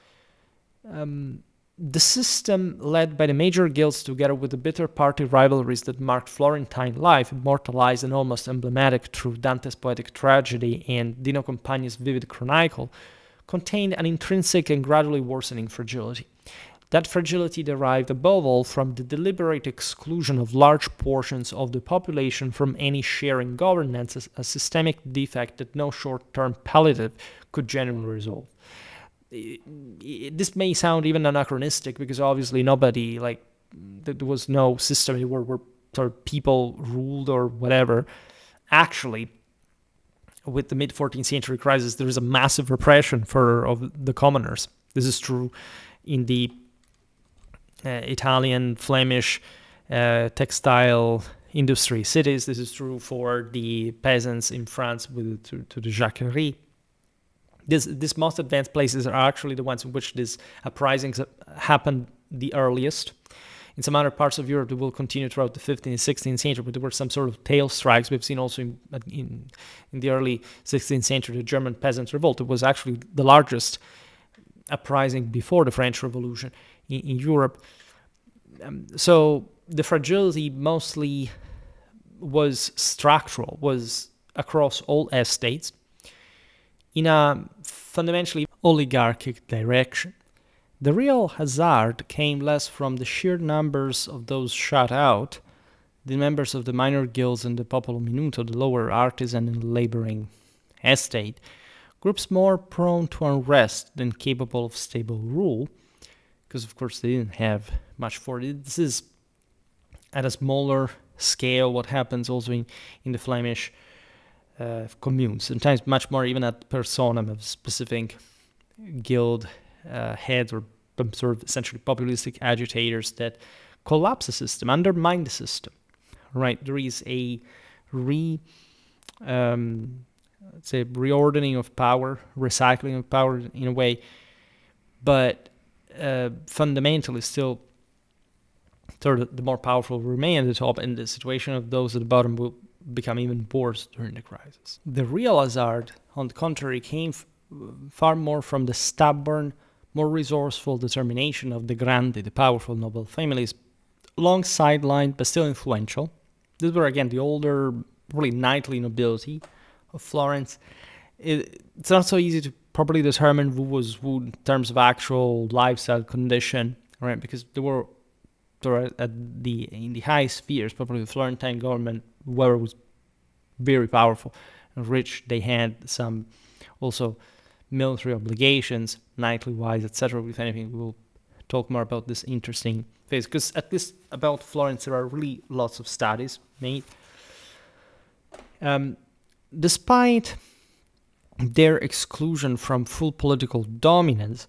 The system led by the major guilds, together with the bitter party rivalries that marked Florentine life, immortalized and almost emblematic through Dante's poetic tragedy and Dino Campagna's vivid chronicle, contained an intrinsic and gradually worsening fragility. That fragility derived above all from the deliberate exclusion of large portions of the population from any share in governance, a systemic defect that no short-term palliative could genuinely resolve. This may sound even anachronistic because obviously nobody, like, there was no system where sort of people ruled or whatever. Actually, with the mid-14th century crisis, there is a massive repression of the commoners. This is true in the Italian, Flemish textile industry cities. This is true for the peasants in France to the jacquerie. These most advanced places are actually the ones in which these uprisings happened the earliest. In some other parts of Europe, they will continue throughout the 15th and 16th century, but there were some sort of tail strikes. We've seen also in the early 16th century, the German Peasants' Revolt. It was actually the largest uprising before the French Revolution in Europe. So the fragility mostly was structural, was across all estates in a fundamentally oligarchic direction. The real hazard came less from the sheer numbers of those shut out, the members of the minor guilds and the popolo minuto, the lower artisan and laboring estate, groups more prone to unrest than capable of stable rule, because of course they didn't have much for it. This is at a smaller scale what happens also in the Flemish communes, sometimes much more even at personam of specific guild heads or some sort of essentially populistic agitators that collapse the system, undermine the system. Right, there is a reordering of power, recycling of power in a way, but fundamentally still sort of the more powerful remain at the top, and the situation of those at the bottom will become even worse during the crisis. The real hazard, on the contrary, came far more from the stubborn, more resourceful determination of the grandi, the powerful noble families, long sidelined but still influential. These were again the older, really knightly nobility of Florence. It's not so easy to properly determine who was who in terms of actual lifestyle condition, right? Because they were in the high spheres, probably the Florentine government, whoever was very powerful and rich, they had some also military obligations, knightly wise, etc. If anything, we will talk more about this interesting phase, because at least about Florence there are really lots of studies made. Despite their exclusion from full political dominance,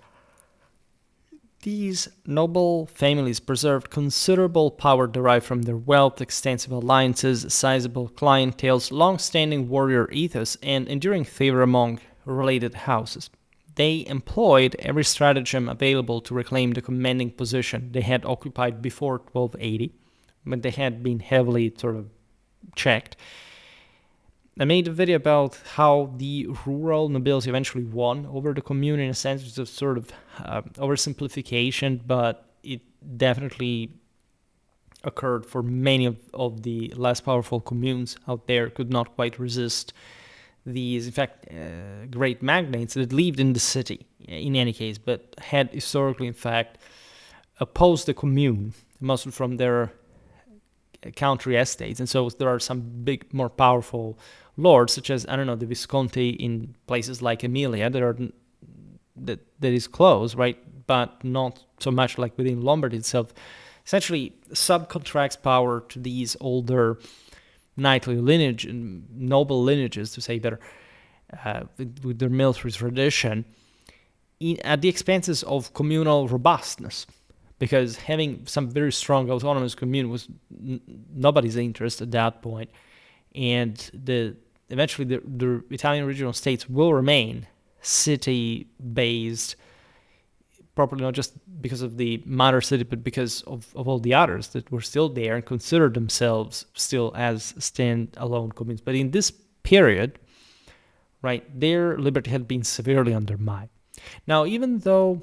these noble families preserved considerable power derived from their wealth, extensive alliances, sizable clienteles, long-standing warrior ethos, and enduring favor among related houses. They employed every stratagem available to reclaim the commanding position they had occupied before 1280, but they had been heavily sort of checked. I made a video about how the rural nobility eventually won over the commune in a sense. It's a sort of oversimplification, but it definitely occurred for many of the less powerful communes out there, could not quite resist these, in fact, great magnates that lived in the city in any case, but had historically, in fact, opposed the commune, mostly from their country estates. And so there are some big, more powerful lords, such as, I don't know, the Visconti in places like Emilia, that is close, right? But not so much like within Lombardy itself. Essentially, subcontracts power to these older knightly lineage and noble lineages, to say better, with their military tradition, at the expenses of communal robustness. Because having some very strong autonomous commune was nobody's interest at that point. And eventually the Italian regional states will remain city-based, probably not just because of the mother city, but because of all the others that were still there and considered themselves still as stand-alone communes. But in this period, right, their liberty had been severely undermined. Now, even though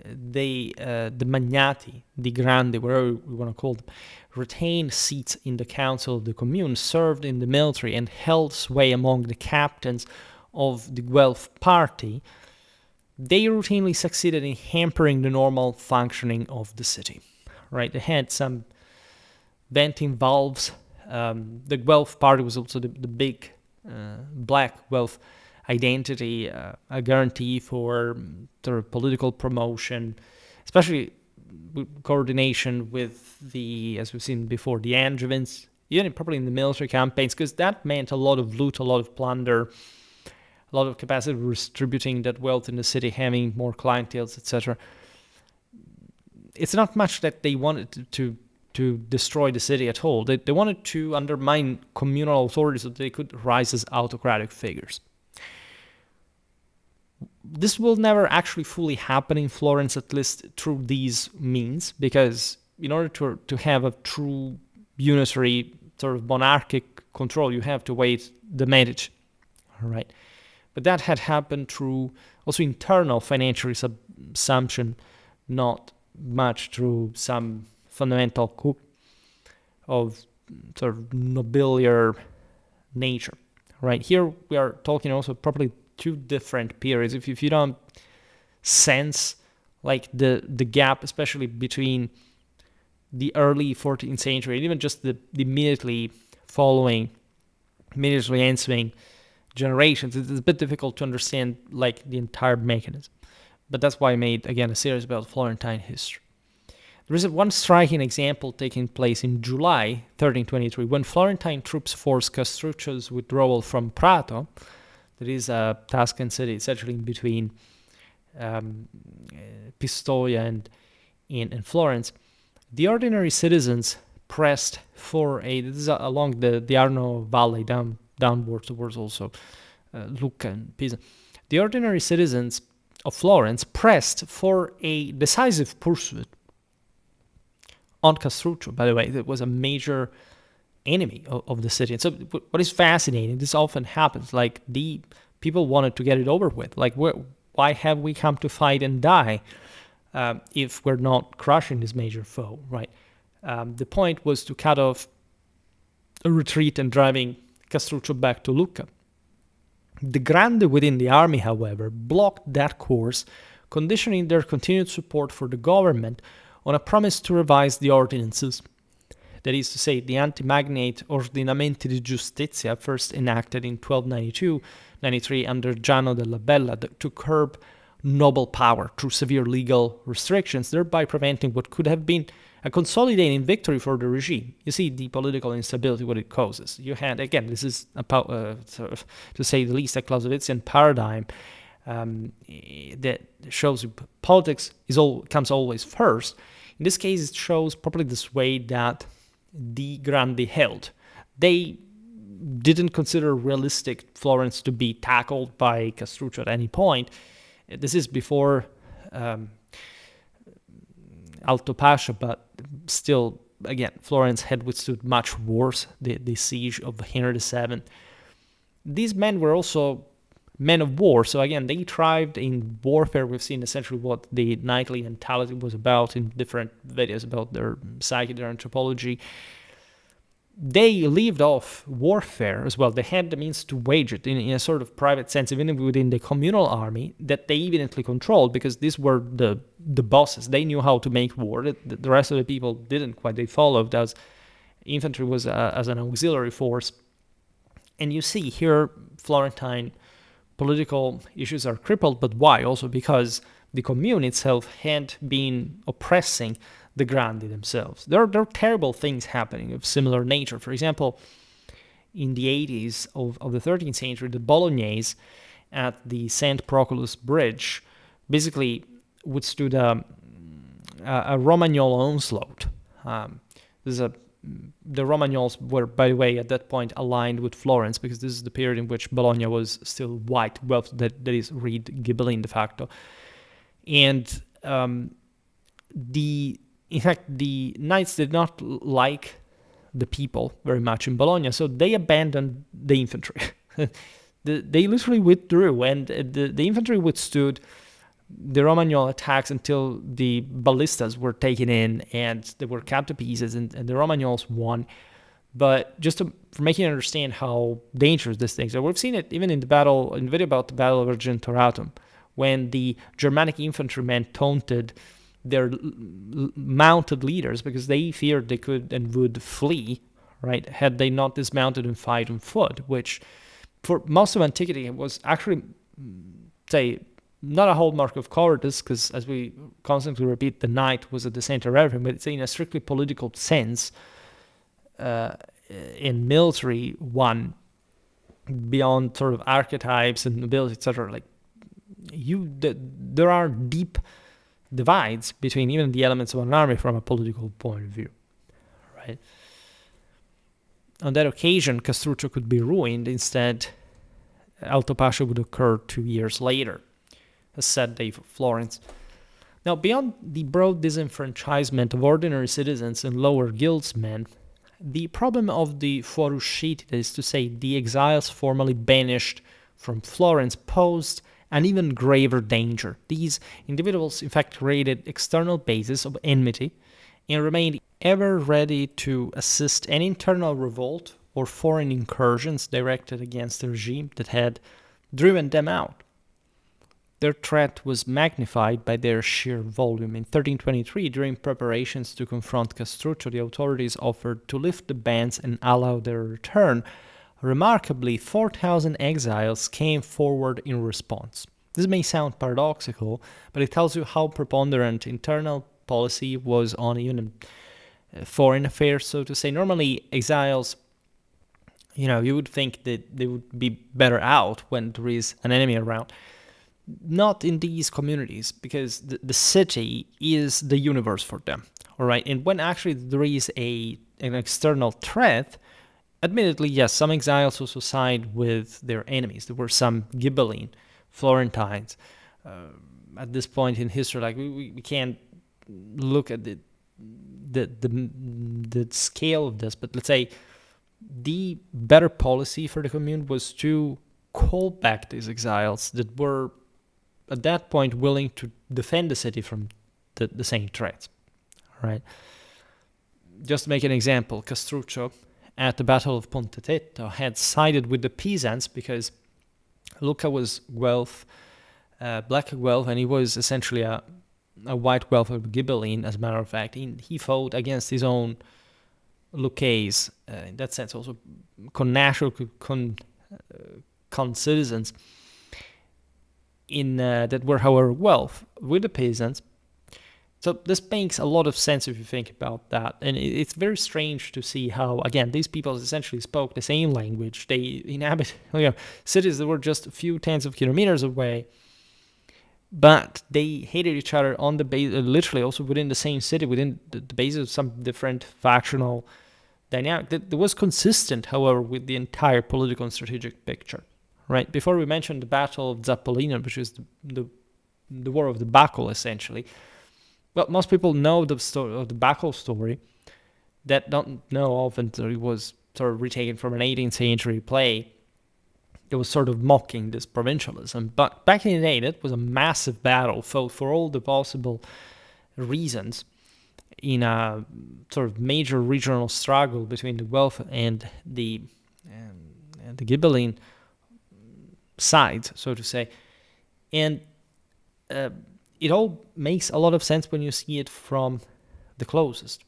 the Magnati, the Grandi, whatever we want to call them, retained seats in the council of the commune, served in the military, and held sway among the captains of the Guelph party, they routinely succeeded in hampering the normal functioning of the city. Right? They had some venting valves. The Guelph party was also the big black Guelph identity, a guarantee for sort of political promotion, especially coordination with the, as we've seen before, the Angevins, even probably in the military campaigns, because that meant a lot of loot, a lot of plunder, a lot of capacity of redistributing that wealth in the city, having more clienteles, etc. It's not much that they wanted to destroy the city at all. They wanted to undermine communal authority so that they could rise as autocratic figures. This will never actually fully happen in Florence, at least through these means, because in order to have a true unitary sort of monarchic control, you have to wait the Medici, all right? But that had happened through also internal financial assumption, not much through some fundamental coup of sort of nobiliar nature, right? Here we are talking also probably two different periods. If you don't sense like the gap, especially between the early 14th century and even just the immediately ensuing generations, it's a bit difficult to understand like the entire mechanism. But that's why I made, again, a series about Florentine history. There is one striking example taking place in July 1323, when Florentine troops forced Castruccio's withdrawal from Prato. That is a Tuscan city. It's actually in between Pistoia and Florence. The ordinary citizens pressed for this is along the Arno Valley downwards towards also Lucca and Pisa. The ordinary citizens of Florence pressed for a decisive pursuit on Castruccio. By the way, that was a major enemy of the city. And so what is fascinating, this often happens, like the people wanted to get it over with. Like, why have we come to fight and die if we're not crushing this major foe, right? The point was to cut off a retreat and driving Castruccio back to Lucca. The Grande within the army, however, blocked that course, conditioning their continued support for the government on a promise to revise the ordinances. That is to say, the anti-Magnate Ordinamenti di Giustizia, first enacted in 1292-93 under Giano della Bella, to curb noble power through severe legal restrictions, thereby preventing what could have been a consolidating victory for the regime. You see the political instability, what it causes. You had, again, this is, sort of, to say the least, a Clausewitzian paradigm that shows politics comes always first. In this case, it shows probably the sway that the Grandi held. They didn't consider realistic Florence to be tackled by Castruccio at any point. This is before Alto Pasha, but still, again, Florence had withstood much worse the siege of Henry VII. These men were also men of war, so again, they thrived in warfare. We've seen essentially what the knightly mentality was about in different videos about their psyche, their anthropology. They lived off warfare as well. They had the means to wage it in a sort of private sense, even within the communal army that they evidently controlled, because these were the bosses. They knew how to make war. The rest of the people didn't quite. They followed, as infantry was as an auxiliary force. And you see here, Florentine political issues are crippled, but why? Also because the commune itself had been oppressing the Grandi themselves. There are terrible things happening of similar nature. For example, in the 80s of the 13th century, the Bolognese at the St. Proculus Bridge basically withstood a Romagnol onslaught. The Romagnols were, by the way, at that point aligned with Florence, because this is the period in which Bologna was still white, well, that is, read Ghibelline de facto. And in fact, the knights did not like the people very much in Bologna, so they abandoned the infantry. They literally withdrew, and the infantry withstood the Romagnol attacks until the ballistas were taken in and they were cut to pieces, and the Romagnols won. But just for making you understand how dangerous this thing is, we've seen it even in the video about the Battle of Argentoratum, when the Germanic infantrymen taunted their mounted leaders because they feared they could and would flee, right, had they not dismounted and fight on foot, which for most of antiquity was actually, say, not a hallmark of cowardice, because as we constantly repeat, the knight was at the center of everything, but it's in a strictly political sense, in military one, beyond sort of archetypes and nobility, etc. Like there are deep divides between even the elements of an army from a political point of view, right? On that occasion, Castruccio could be ruined. Instead, Alto Pascha would occur 2 years later, a sad day for Florence. Now, beyond the broad disenfranchisement of ordinary citizens and lower guildsmen, the problem of the fuorusciti, that is to say, the exiles formally banished from Florence, posed an even graver danger. These individuals, in fact, created external bases of enmity and remained ever ready to assist any internal revolt or foreign incursions directed against the regime that had driven them out. Their threat was magnified by their sheer volume. In 1323, during preparations to confront Castruccio, the authorities offered to lift the bans and allow their return. Remarkably, 4,000 exiles came forward in response. This may sound paradoxical, but it tells you how preponderant internal policy was on even foreign affairs, so to say. Normally, exiles, you would think that they would be better out when there is an enemy around. Not in these communities, because the city is the universe for them, all right? And when actually there is an external threat, admittedly, yes, some exiles also side with their enemies. There were some Ghibelline, Florentines. At this point in history, like we can't look at the scale of this, but let's say the better policy for the commune was to call back these exiles that were at that point willing to defend the city from the same threats, right? Just to make an example, Castruccio at the Battle of Pontetetto had sided with the peasants because Lucca was Guelph, black Guelph, and he was essentially a white Guelph of Ghibelline, as a matter of fact. He fought against his own Lucchese, in that sense, also connatural citizens that were, however, Guelph with the peasants. So this makes a lot of sense if you think about that. And it's very strange to see how, again, these people essentially spoke the same language. They inhabit cities that were just a few tens of kilometers away, but they hated each other on the base, literally also within the same city, within the basis of some different factional dynamic that was consistent, however, with the entire political and strategic picture. Right? Before we mentioned the Battle of Zappolino, which is the War of the Buckle, essentially. Well, most people know the story of the Buckle story. That don't know of, and it was sort of retaken from an 18th century play. It was sort of mocking this provincialism. But back in the day, that was a massive battle fought for all the possible reasons in a sort of major regional struggle between the Guelph and the Ghibelline sides, so to say. And it all makes a lot of sense when you see it from the closest.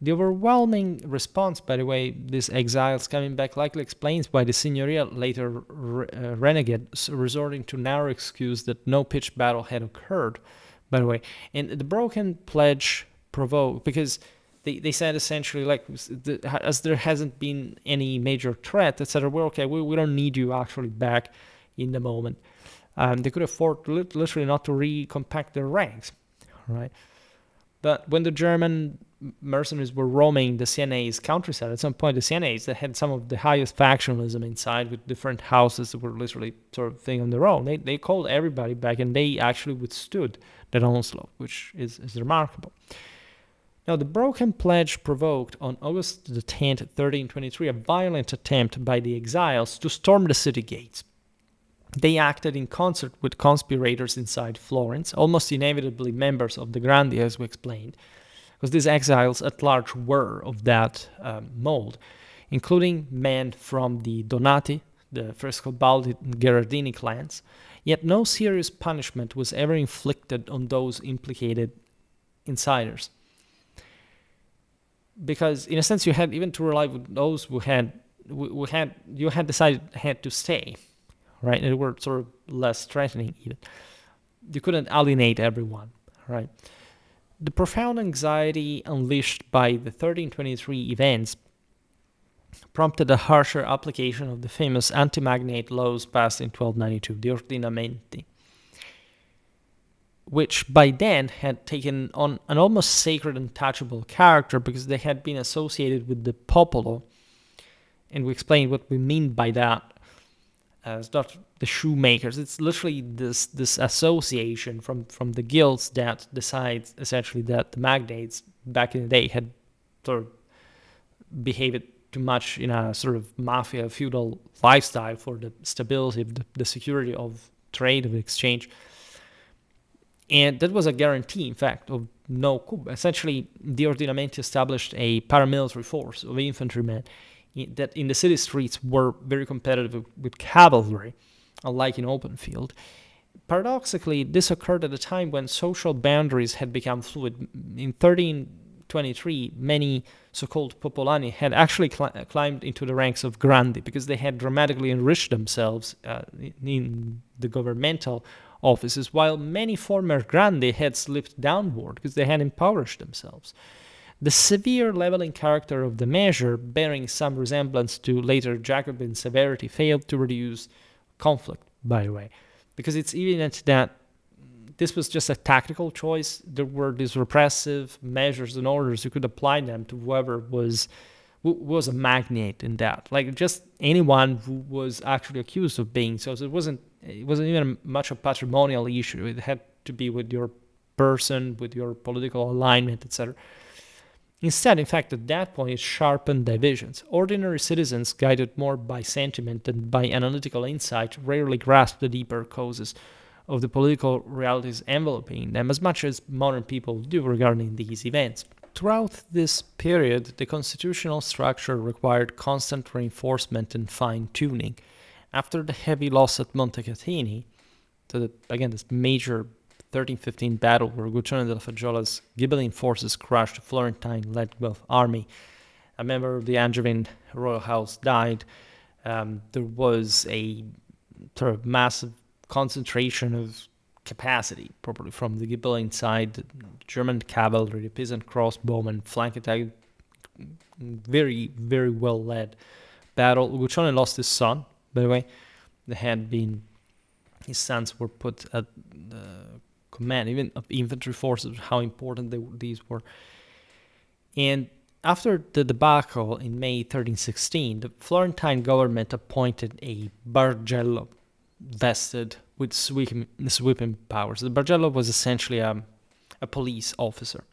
The overwhelming response, by the way, these exiles coming back likely explains why the Senorial later renegade, resorting to narrow excuse that no pitched battle had occurred, by the way. And the broken pledge provoked, because they said essentially, like, as there hasn't been any major threat, etc., we're okay, we don't need you actually back in the moment. They could afford literally not to recompact their ranks, right? But when the German mercenaries were roaming the Siennese countryside, at some point the Siennese that had some of the highest factionalism inside, with different houses that were literally sort of thing on their own, they called everybody back, and they actually withstood that onslaught, which is remarkable. Now, the broken pledge provoked on August the 10th, 1323, a violent attempt by the exiles to storm the city gates. They acted in concert with conspirators inside Florence, almost inevitably members of the Grandi, as we explained, because these exiles at large were of that mold, including men from the Donati, the Frescobaldi and Gherardini clans, Yet no serious punishment was ever inflicted on those implicated insiders. Because in a sense you had even to rely with those who had decided had to stay, right? And they were sort of less threatening even. You couldn't alienate everyone, right? The profound anxiety unleashed by the 1323 events prompted a harsher application of the famous anti-magnate laws passed in 1292, the Ordinamenti, which by then had taken on an almost sacred and touchable character because they had been associated with the popolo. And we explained what we mean by that. It's not the shoemakers. It's literally this association from the guilds that decides essentially that the magnates back in the day had sort of behaved too much in a sort of mafia feudal lifestyle for the stability of the security of trade, of exchange. And that was a guarantee, in fact, of no coup. Essentially, the Ordinamenti established a paramilitary force of infantrymen that in the city streets were very competitive with cavalry, unlike in open field. Paradoxically, this occurred at a time when social boundaries had become fluid. In 1323, many so-called popolani had actually climbed into the ranks of grandi because they had dramatically enriched themselves in the governmental offices, while many former grandi had slipped downward because they had impoverished themselves. The severe leveling character of the measure, bearing some resemblance to later Jacobin severity, failed to reduce conflict, by the way, because it's evident that this was just a tactical choice. There were these repressive measures and orders. You could apply them to whoever was a magnate in that, like just anyone who was actually accused of being so. So it wasn't even much a patrimonial issue. It had to be with your person, with your political alignment, etc. Instead, in fact, at that point, it sharpened divisions. Ordinary citizens, guided more by sentiment than by analytical insight, rarely grasped the deeper causes of the political realities enveloping them as much as modern people do regarding these events. Throughout this period, the constitutional structure required constant reinforcement and fine-tuning. After the heavy loss at Montecatini, this major 1315 battle where Guccione della Fagiola's Ghibelline forces crushed the Florentine-led Guelph army, a member of the Angevin royal house died. There was a sort of massive concentration of capacity, probably from the Ghibelline side, the German cavalry, the peasant crossbowmen, flank attack, very, very well led battle. Guccione lost his son, by the way. His sons were put at the command, even of infantry forces, how important these were. And after the debacle in May 1316, the Florentine government appointed a Bargello vested with sweeping powers. The Bargello was essentially a police officer,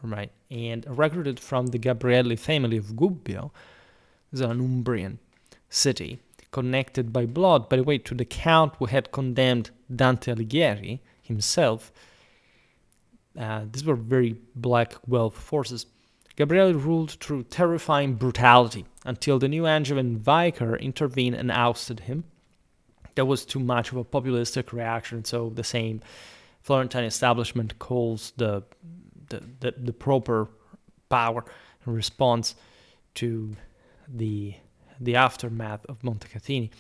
right? And recruited from the Gabrielli family of Gubbio, is an Umbrian city, connected by blood, by the way, to the count who had condemned Dante Alighieri himself. These were very black Guelph forces. Gabrielli ruled through terrifying brutality until the new Angevin vicar intervened and ousted him. That was too much of a populistic reaction, so the same Florentine establishment calls the proper power in response to the aftermath of Montecatini.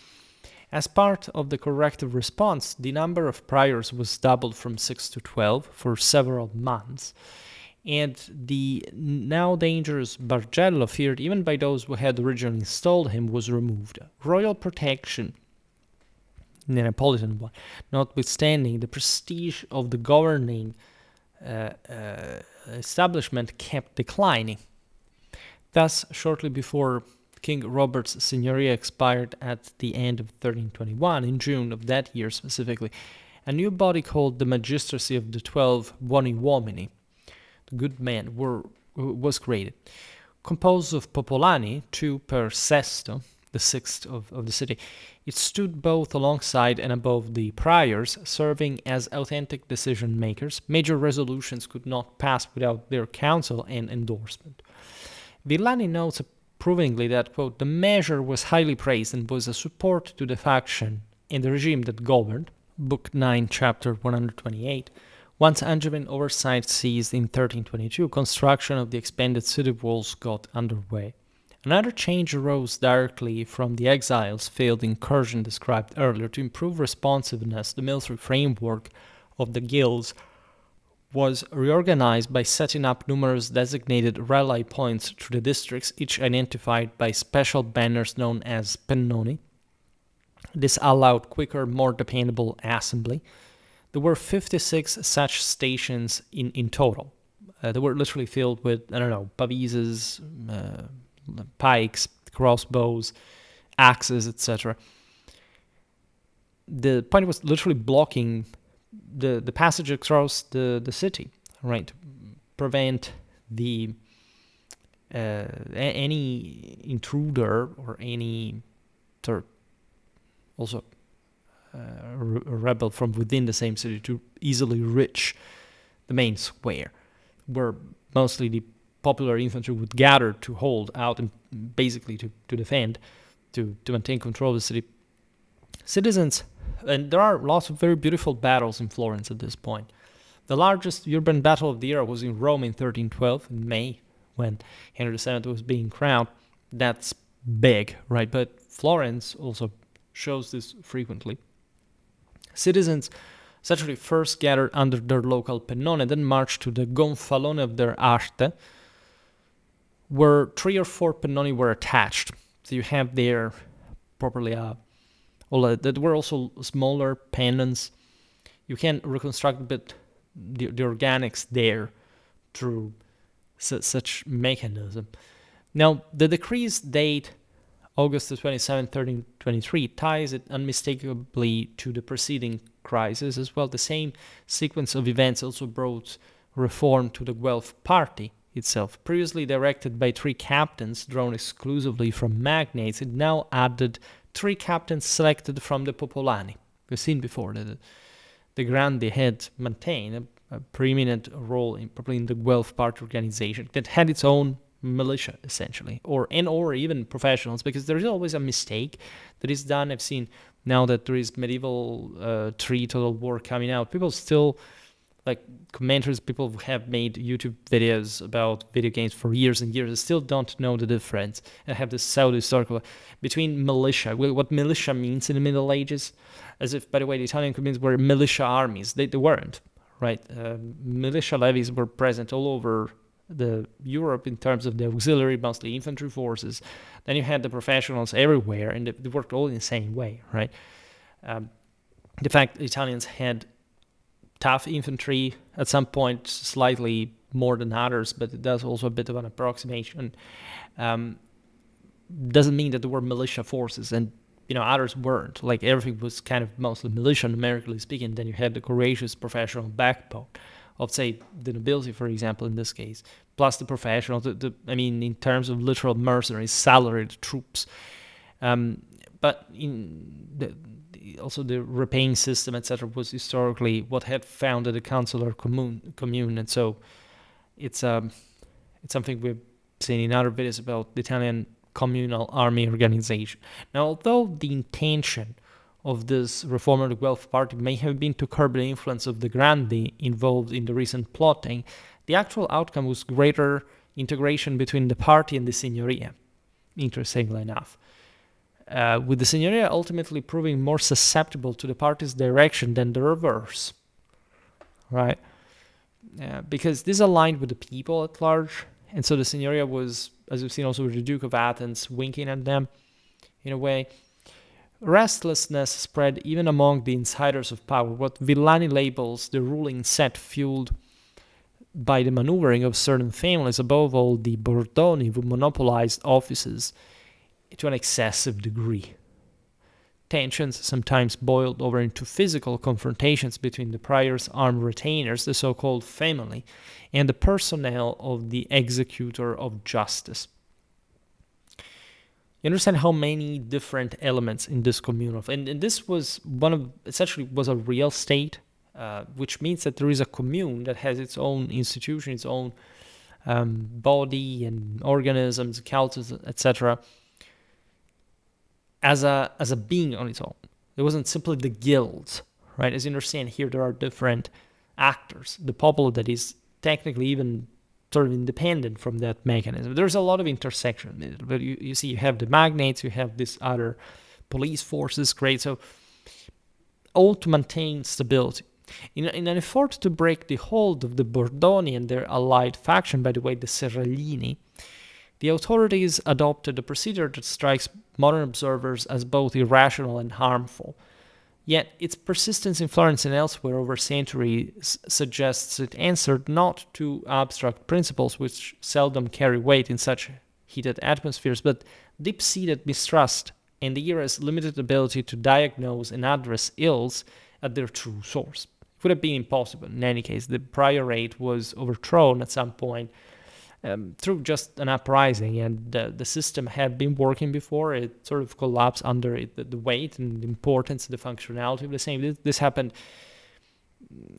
As part of the corrective response, the number of priors was doubled from 6 to 12 for several months, and the now dangerous Bargello, feared even by those who had originally installed him, was removed. Royal protection, the Neapolitan one, notwithstanding, the prestige of the governing establishment kept declining. Thus, shortly before King Robert's signoria expired at the end of 1321, in June of that year specifically, a new body called the Magistracy of the 12 Buoni Uomini, the good men, was created. Composed of popolani, 2 per sesto, the sixth of the city, it stood both alongside and above the priors, serving as authentic decision makers. Major resolutions could not pass without their counsel and endorsement. Villani notes approvingly that, quote, the measure was highly praised and was a support to the faction and the regime that governed, Book 9, Chapter 128. Once Angevin oversight ceased in 1322, construction of the expanded city walls got underway. Another change arose directly from the exiles' failed incursion described earlier. To improve responsiveness, the military framework of the guilds was reorganized by setting up numerous designated rally points through the districts, each identified by special banners known as pennoni. This allowed quicker, more dependable assembly. There were 56 such stations in total. They were literally filled with, pavises, pikes, crossbows, axes, etc. The point was literally blocking the passage across the city, right? To prevent the any intruder or any sort of also a rebel from within the same city to easily reach the main square, where mostly the popular infantry would gather to hold out and basically to defend, to maintain control of the city. Citizens, and there are lots of very beautiful battles in Florence at this point. The largest urban battle of the era was in Rome in 1312, in May, when Henry VII was being crowned. That's big, right? But Florence also shows this frequently. Citizens essentially first gathered under their local pennone, then marched to the gonfalone of their arte, where 3 or 4 pennoni were attached. So you have there properly that were also smaller pennons. You can reconstruct a bit the organics there through such mechanism. Now, the decrees date August 27, 1323, ties it unmistakably to the preceding crisis as well. The same sequence of events also brought reform to the Guelph party itself. Previously directed by 3 captains drawn exclusively from magnates, it now added 3 captains selected from the popolani. We've seen before that the Grandi had maintained a preeminent role probably in the Guelph party organization that had its own militia essentially, or even professionals, because there is always a mistake that is done. I've seen now that there is medieval 3 Total War coming out, people still, like commenters, people who have made YouTube videos about video games for years and years, still don't know the difference and have this pseudo-historical between militia, what militia means in the Middle Ages, as if, by the way, the Italian communities were militia armies. They weren't, right? Militia levies were present all over the Europe in terms of the auxiliary, mostly infantry forces. Then you had the professionals everywhere, and they worked all in the same way, right? The fact the Italians had tough infantry at some point, slightly more than others, but it does also a bit of an approximation. Doesn't mean that there were militia forces, and others weren't. Like everything was kind of mostly militia, numerically speaking. Then you had the courageous professional backbone of, say, the nobility, for example, in this case, plus the professionals, in terms of literal mercenaries, salaried troops. But also the repaying system, etc., was historically what had founded the consular commune, and so it's something we've seen in other videos about the Italian communal army organization. Now, although the intention of this reform of the Guelph party may have been to curb the influence of the Grandi involved in the recent plotting, the actual outcome was greater integration between the party and the Signoria, interestingly enough. With the Signoria ultimately proving more susceptible to the party's direction than the reverse, right? Because this aligned with the people at large, and so the Signoria was, as we've seen also with the Duke of Athens, winking at them in a way. Restlessness spread even among the insiders of power, what Villani labels the ruling set fueled by the maneuvering of certain families, above all the Bordoni, who monopolized offices to an excessive degree. Tensions sometimes boiled over into physical confrontations between the prior's armed retainers, the so-called family, and the personnel of the executor of justice. You understand how many different elements in this commune and this was essentially was a real state, which means that there is a commune that has its own institution, its own body and organisms, cultures, etc. As a being on its own. It wasn't simply the guilds, right? As you understand, here there are different actors. The popolo that is technically even sort of independent from that mechanism. There's a lot of intersection, but you see, you have the magnates, you have these other police forces, great. So all to maintain stability. In an effort to break the hold of the Bordoni and their allied faction, by the way, the Serralini, the authorities adopted a procedure that strikes modern observers as both irrational and harmful. Yet its persistence in Florence and elsewhere over centuries suggests it answered not to abstract principles which seldom carry weight in such heated atmospheres, but deep-seated mistrust and the era's limited ability to diagnose and address ills at their true source. It would have been impossible. In any case, the priorate was overthrown at some point through just an uprising, and the system had been working before. It sort of collapsed under it, the weight and the importance, the functionality of the same. This happened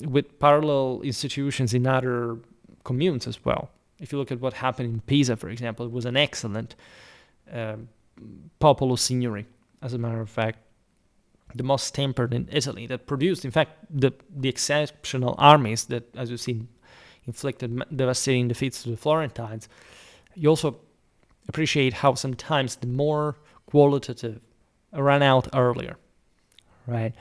with parallel institutions in other communes as well. If you look at what happened in Pisa, for example, it was an excellent popolo signory, as a matter of fact, the most tempered in Italy, that produced, in fact, the exceptional armies that, as you see, inflicted devastating defeats to the Florentines. You also appreciate how sometimes the more qualitative ran out earlier, right?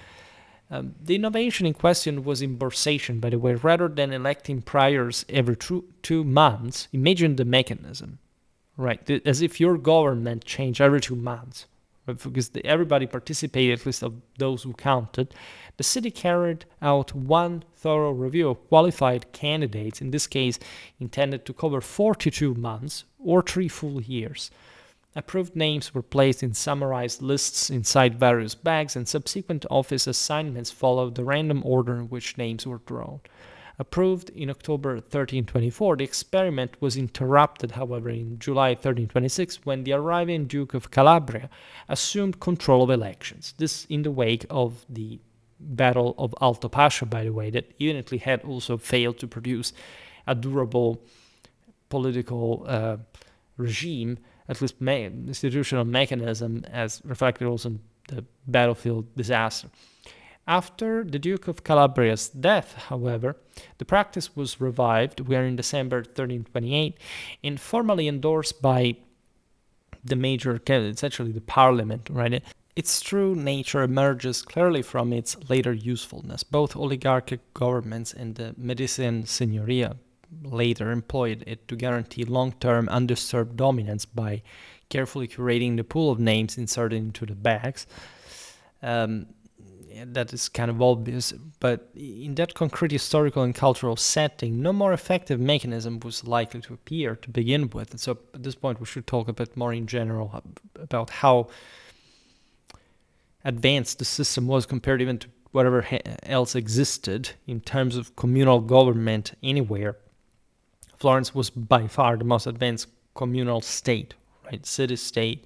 The innovation in question was imbursation, by the way. Rather than electing priors every 2 months, imagine the mechanism, right? As if your government changed every 2 months, right? Because everybody participated, at least of those who counted. The city carried out one thorough review of qualified candidates, in this case intended to cover 42 months or 3 full years. Approved names were placed in summarized lists inside various bags, and subsequent office assignments followed the random order in which names were drawn. Approved in October 1324, the experiment was interrupted, however, in July 1326, when the arriving Duke of Calabria assumed control of elections. This in the wake of the Battle of Alto Pascio, by the way, that evidently had also failed to produce a durable political regime, at least institutional mechanism, as reflected also in the battlefield disaster. After the Duke of Calabria's death, however, the practice was revived. We are in December 1328, and formally endorsed by the major, essentially the parliament, right? Its true nature emerges clearly from its later usefulness. Both oligarchic governments and the Medicean Signoria later employed it to guarantee long-term undisturbed dominance by carefully curating the pool of names inserted into the bags. That is kind of obvious, but in that concrete historical and cultural setting, no more effective mechanism was likely to appear to begin with. And so at this point, we should talk a bit more in general about how advanced the system was compared even to whatever else existed in terms of communal government anywhere. Florence was by far the most advanced communal state, right? City-state.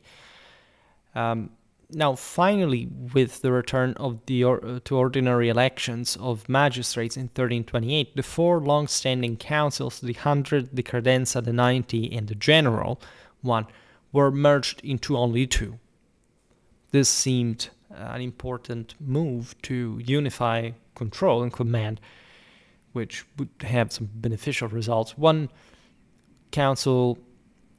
Now, finally, with the return of to ordinary elections of magistrates in 1328, the 4 long-standing councils, the 100, the Credenza, the 90, and the General one, were merged into only 2. This seemed an important move to unify control and command, which would have some beneficial results. One council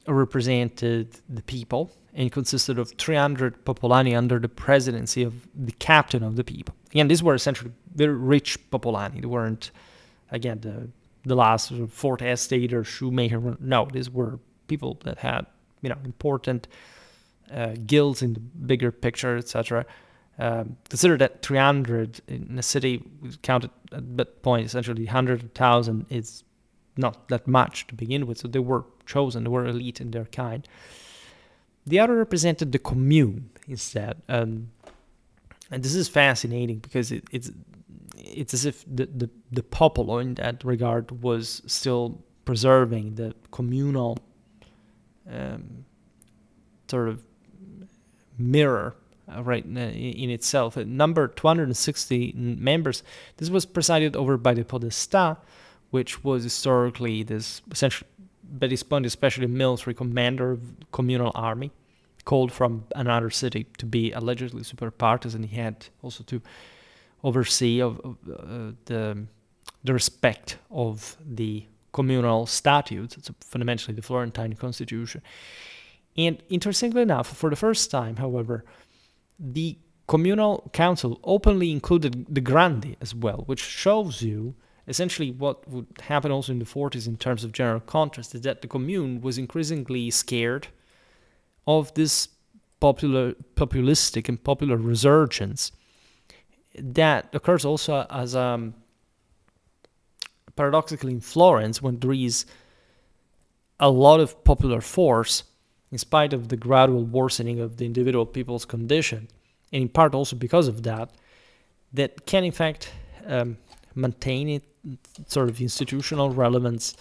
represented the people and consisted of 300 popolani under the presidency of the captain of the people. Again, these were essentially very rich popolani. They weren't, again, the last fourth estate or shoemaker. No, these were people that had, important guilds in the bigger picture, etc. Consider that 300 in a city counted at that point, essentially 100,000 is not that much to begin with. So they were chosen, they were elite in their kind. The other represented the commune instead. And this is fascinating because it's as if the popolo in that regard was still preserving the communal sort of mirror right in itself. It numbered 260 members. This was presided over by the podesta, which was historically this essentially, by this point, especially a military commander of communal army, called from another city to be allegedly super partisan. He had also to oversee the respect of the communal statutes. It's fundamentally the Florentine constitution. And interestingly enough, for the first time, however, the communal council openly included the grandi as well, which shows you essentially what would happen also in the 40s in terms of general contrast, is that the commune was increasingly scared of this populistic and popular resurgence that occurs also as paradoxically in Florence, when there is a lot of popular force, in spite of the gradual worsening of the individual people's condition, and in part also because of that, that can in fact maintain it sort of institutional relevance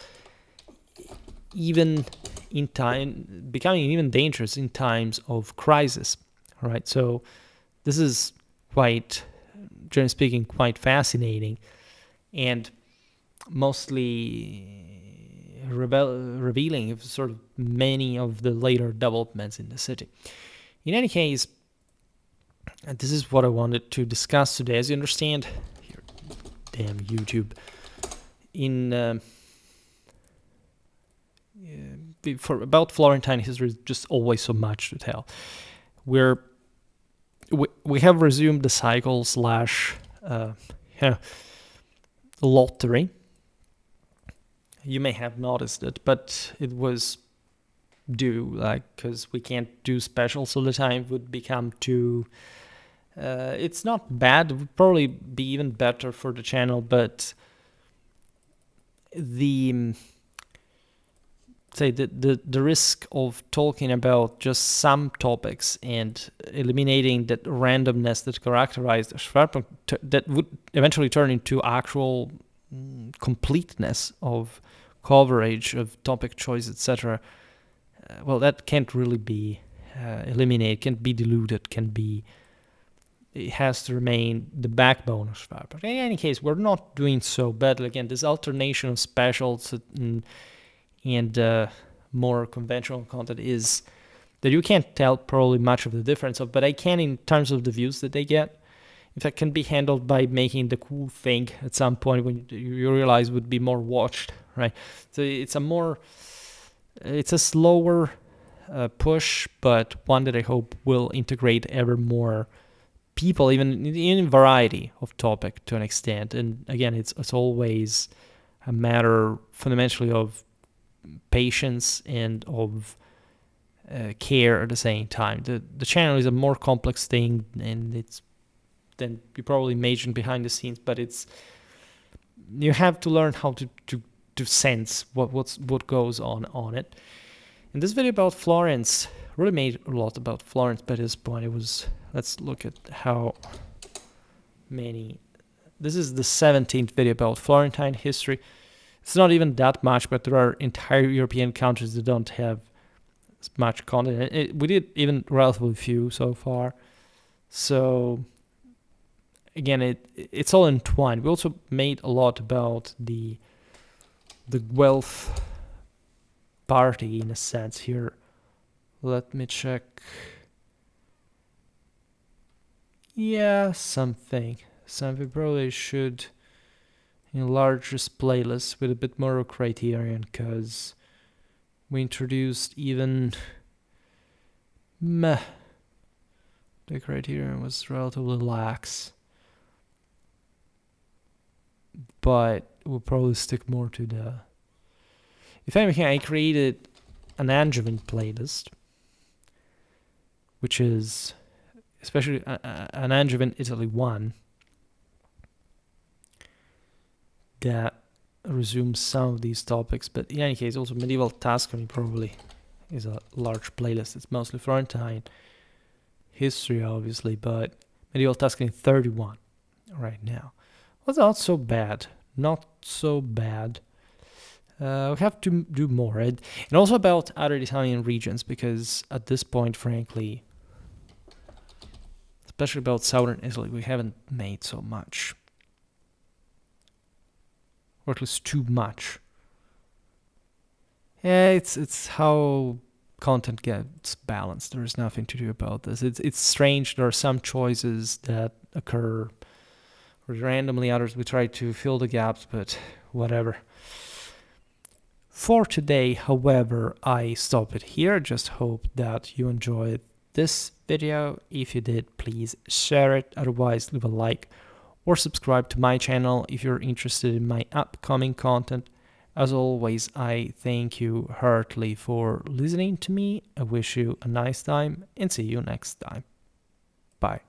even in time, becoming even dangerous in times of crisis. All right, so this is quite, generally speaking, quite fascinating, and mostly revealing of sort of many of the later developments in the city. In any case, this is what I wanted to discuss today. As you understand, here, damn YouTube, about Florentine history, there's just always so much to tell. We have resumed the cycle / lottery. You may have noticed it, but it was due, because we can't do specials all the time. It would become too... it's not bad. It would probably be even better for the channel, but the risk of talking about just some topics and eliminating that randomness that characterized Schwerpunkt, that would eventually turn into actual completeness of coverage of topic choice, etc. Well, that can't really be eliminated, can't be diluted, it has to remain the backbone of Schwerpunkt. In any case, we're not doing so badly. Again, this alternation of specials and more conventional content is that you can't tell probably much of the difference of, but I can in terms of the views that they get. In fact, can be handled by making the cool thing at some point when you realize would be more watched, right? So it's a slower push, but one that I hope will integrate ever more people, even in variety of topic to an extent. And again, it's always a matter fundamentally of patience and of care at the same time. The channel is a more complex thing, and it's than you probably imagine behind the scenes, but you have to learn how to sense what goes on it. And this video about Florence really made a lot about Florence by this point. Let's look at how many. This is the 17th video about Florentine history. It's not even that much, but there are entire European countries that don't have as much content. We did even relatively few so far. So again, it's all entwined. We also made a lot about the Guelph party in a sense here. Let me check. Yeah, something probably should enlarge this playlist with a bit more criterion, because we introduced even the criterion was relatively lax, but we'll probably stick more to the... If anything, I created an Angevin playlist, which is especially an Angevin Italy 1 that resumes some of these topics. But in any case, also medieval Tuscany probably is a large playlist. It's mostly Florentine history, obviously, but medieval Tuscany 31 right now. Well, not so bad. We have to do more, right? And also about other Italian regions, because at this point, frankly, especially about southern Italy, we haven't made so much. Or at least too much. Yeah, it's how content gets balanced. There is nothing to do about this. It's strange. There are some choices that occur randomly, others we try to fill the gaps, but whatever. For today, however, I stop it here. Just hope that you enjoyed this video. If you did, please share it. Otherwise, leave a like or subscribe to my channel if you're interested in my upcoming content. As always, I thank you heartily for listening to me. I wish you a nice time and see you next time. Bye.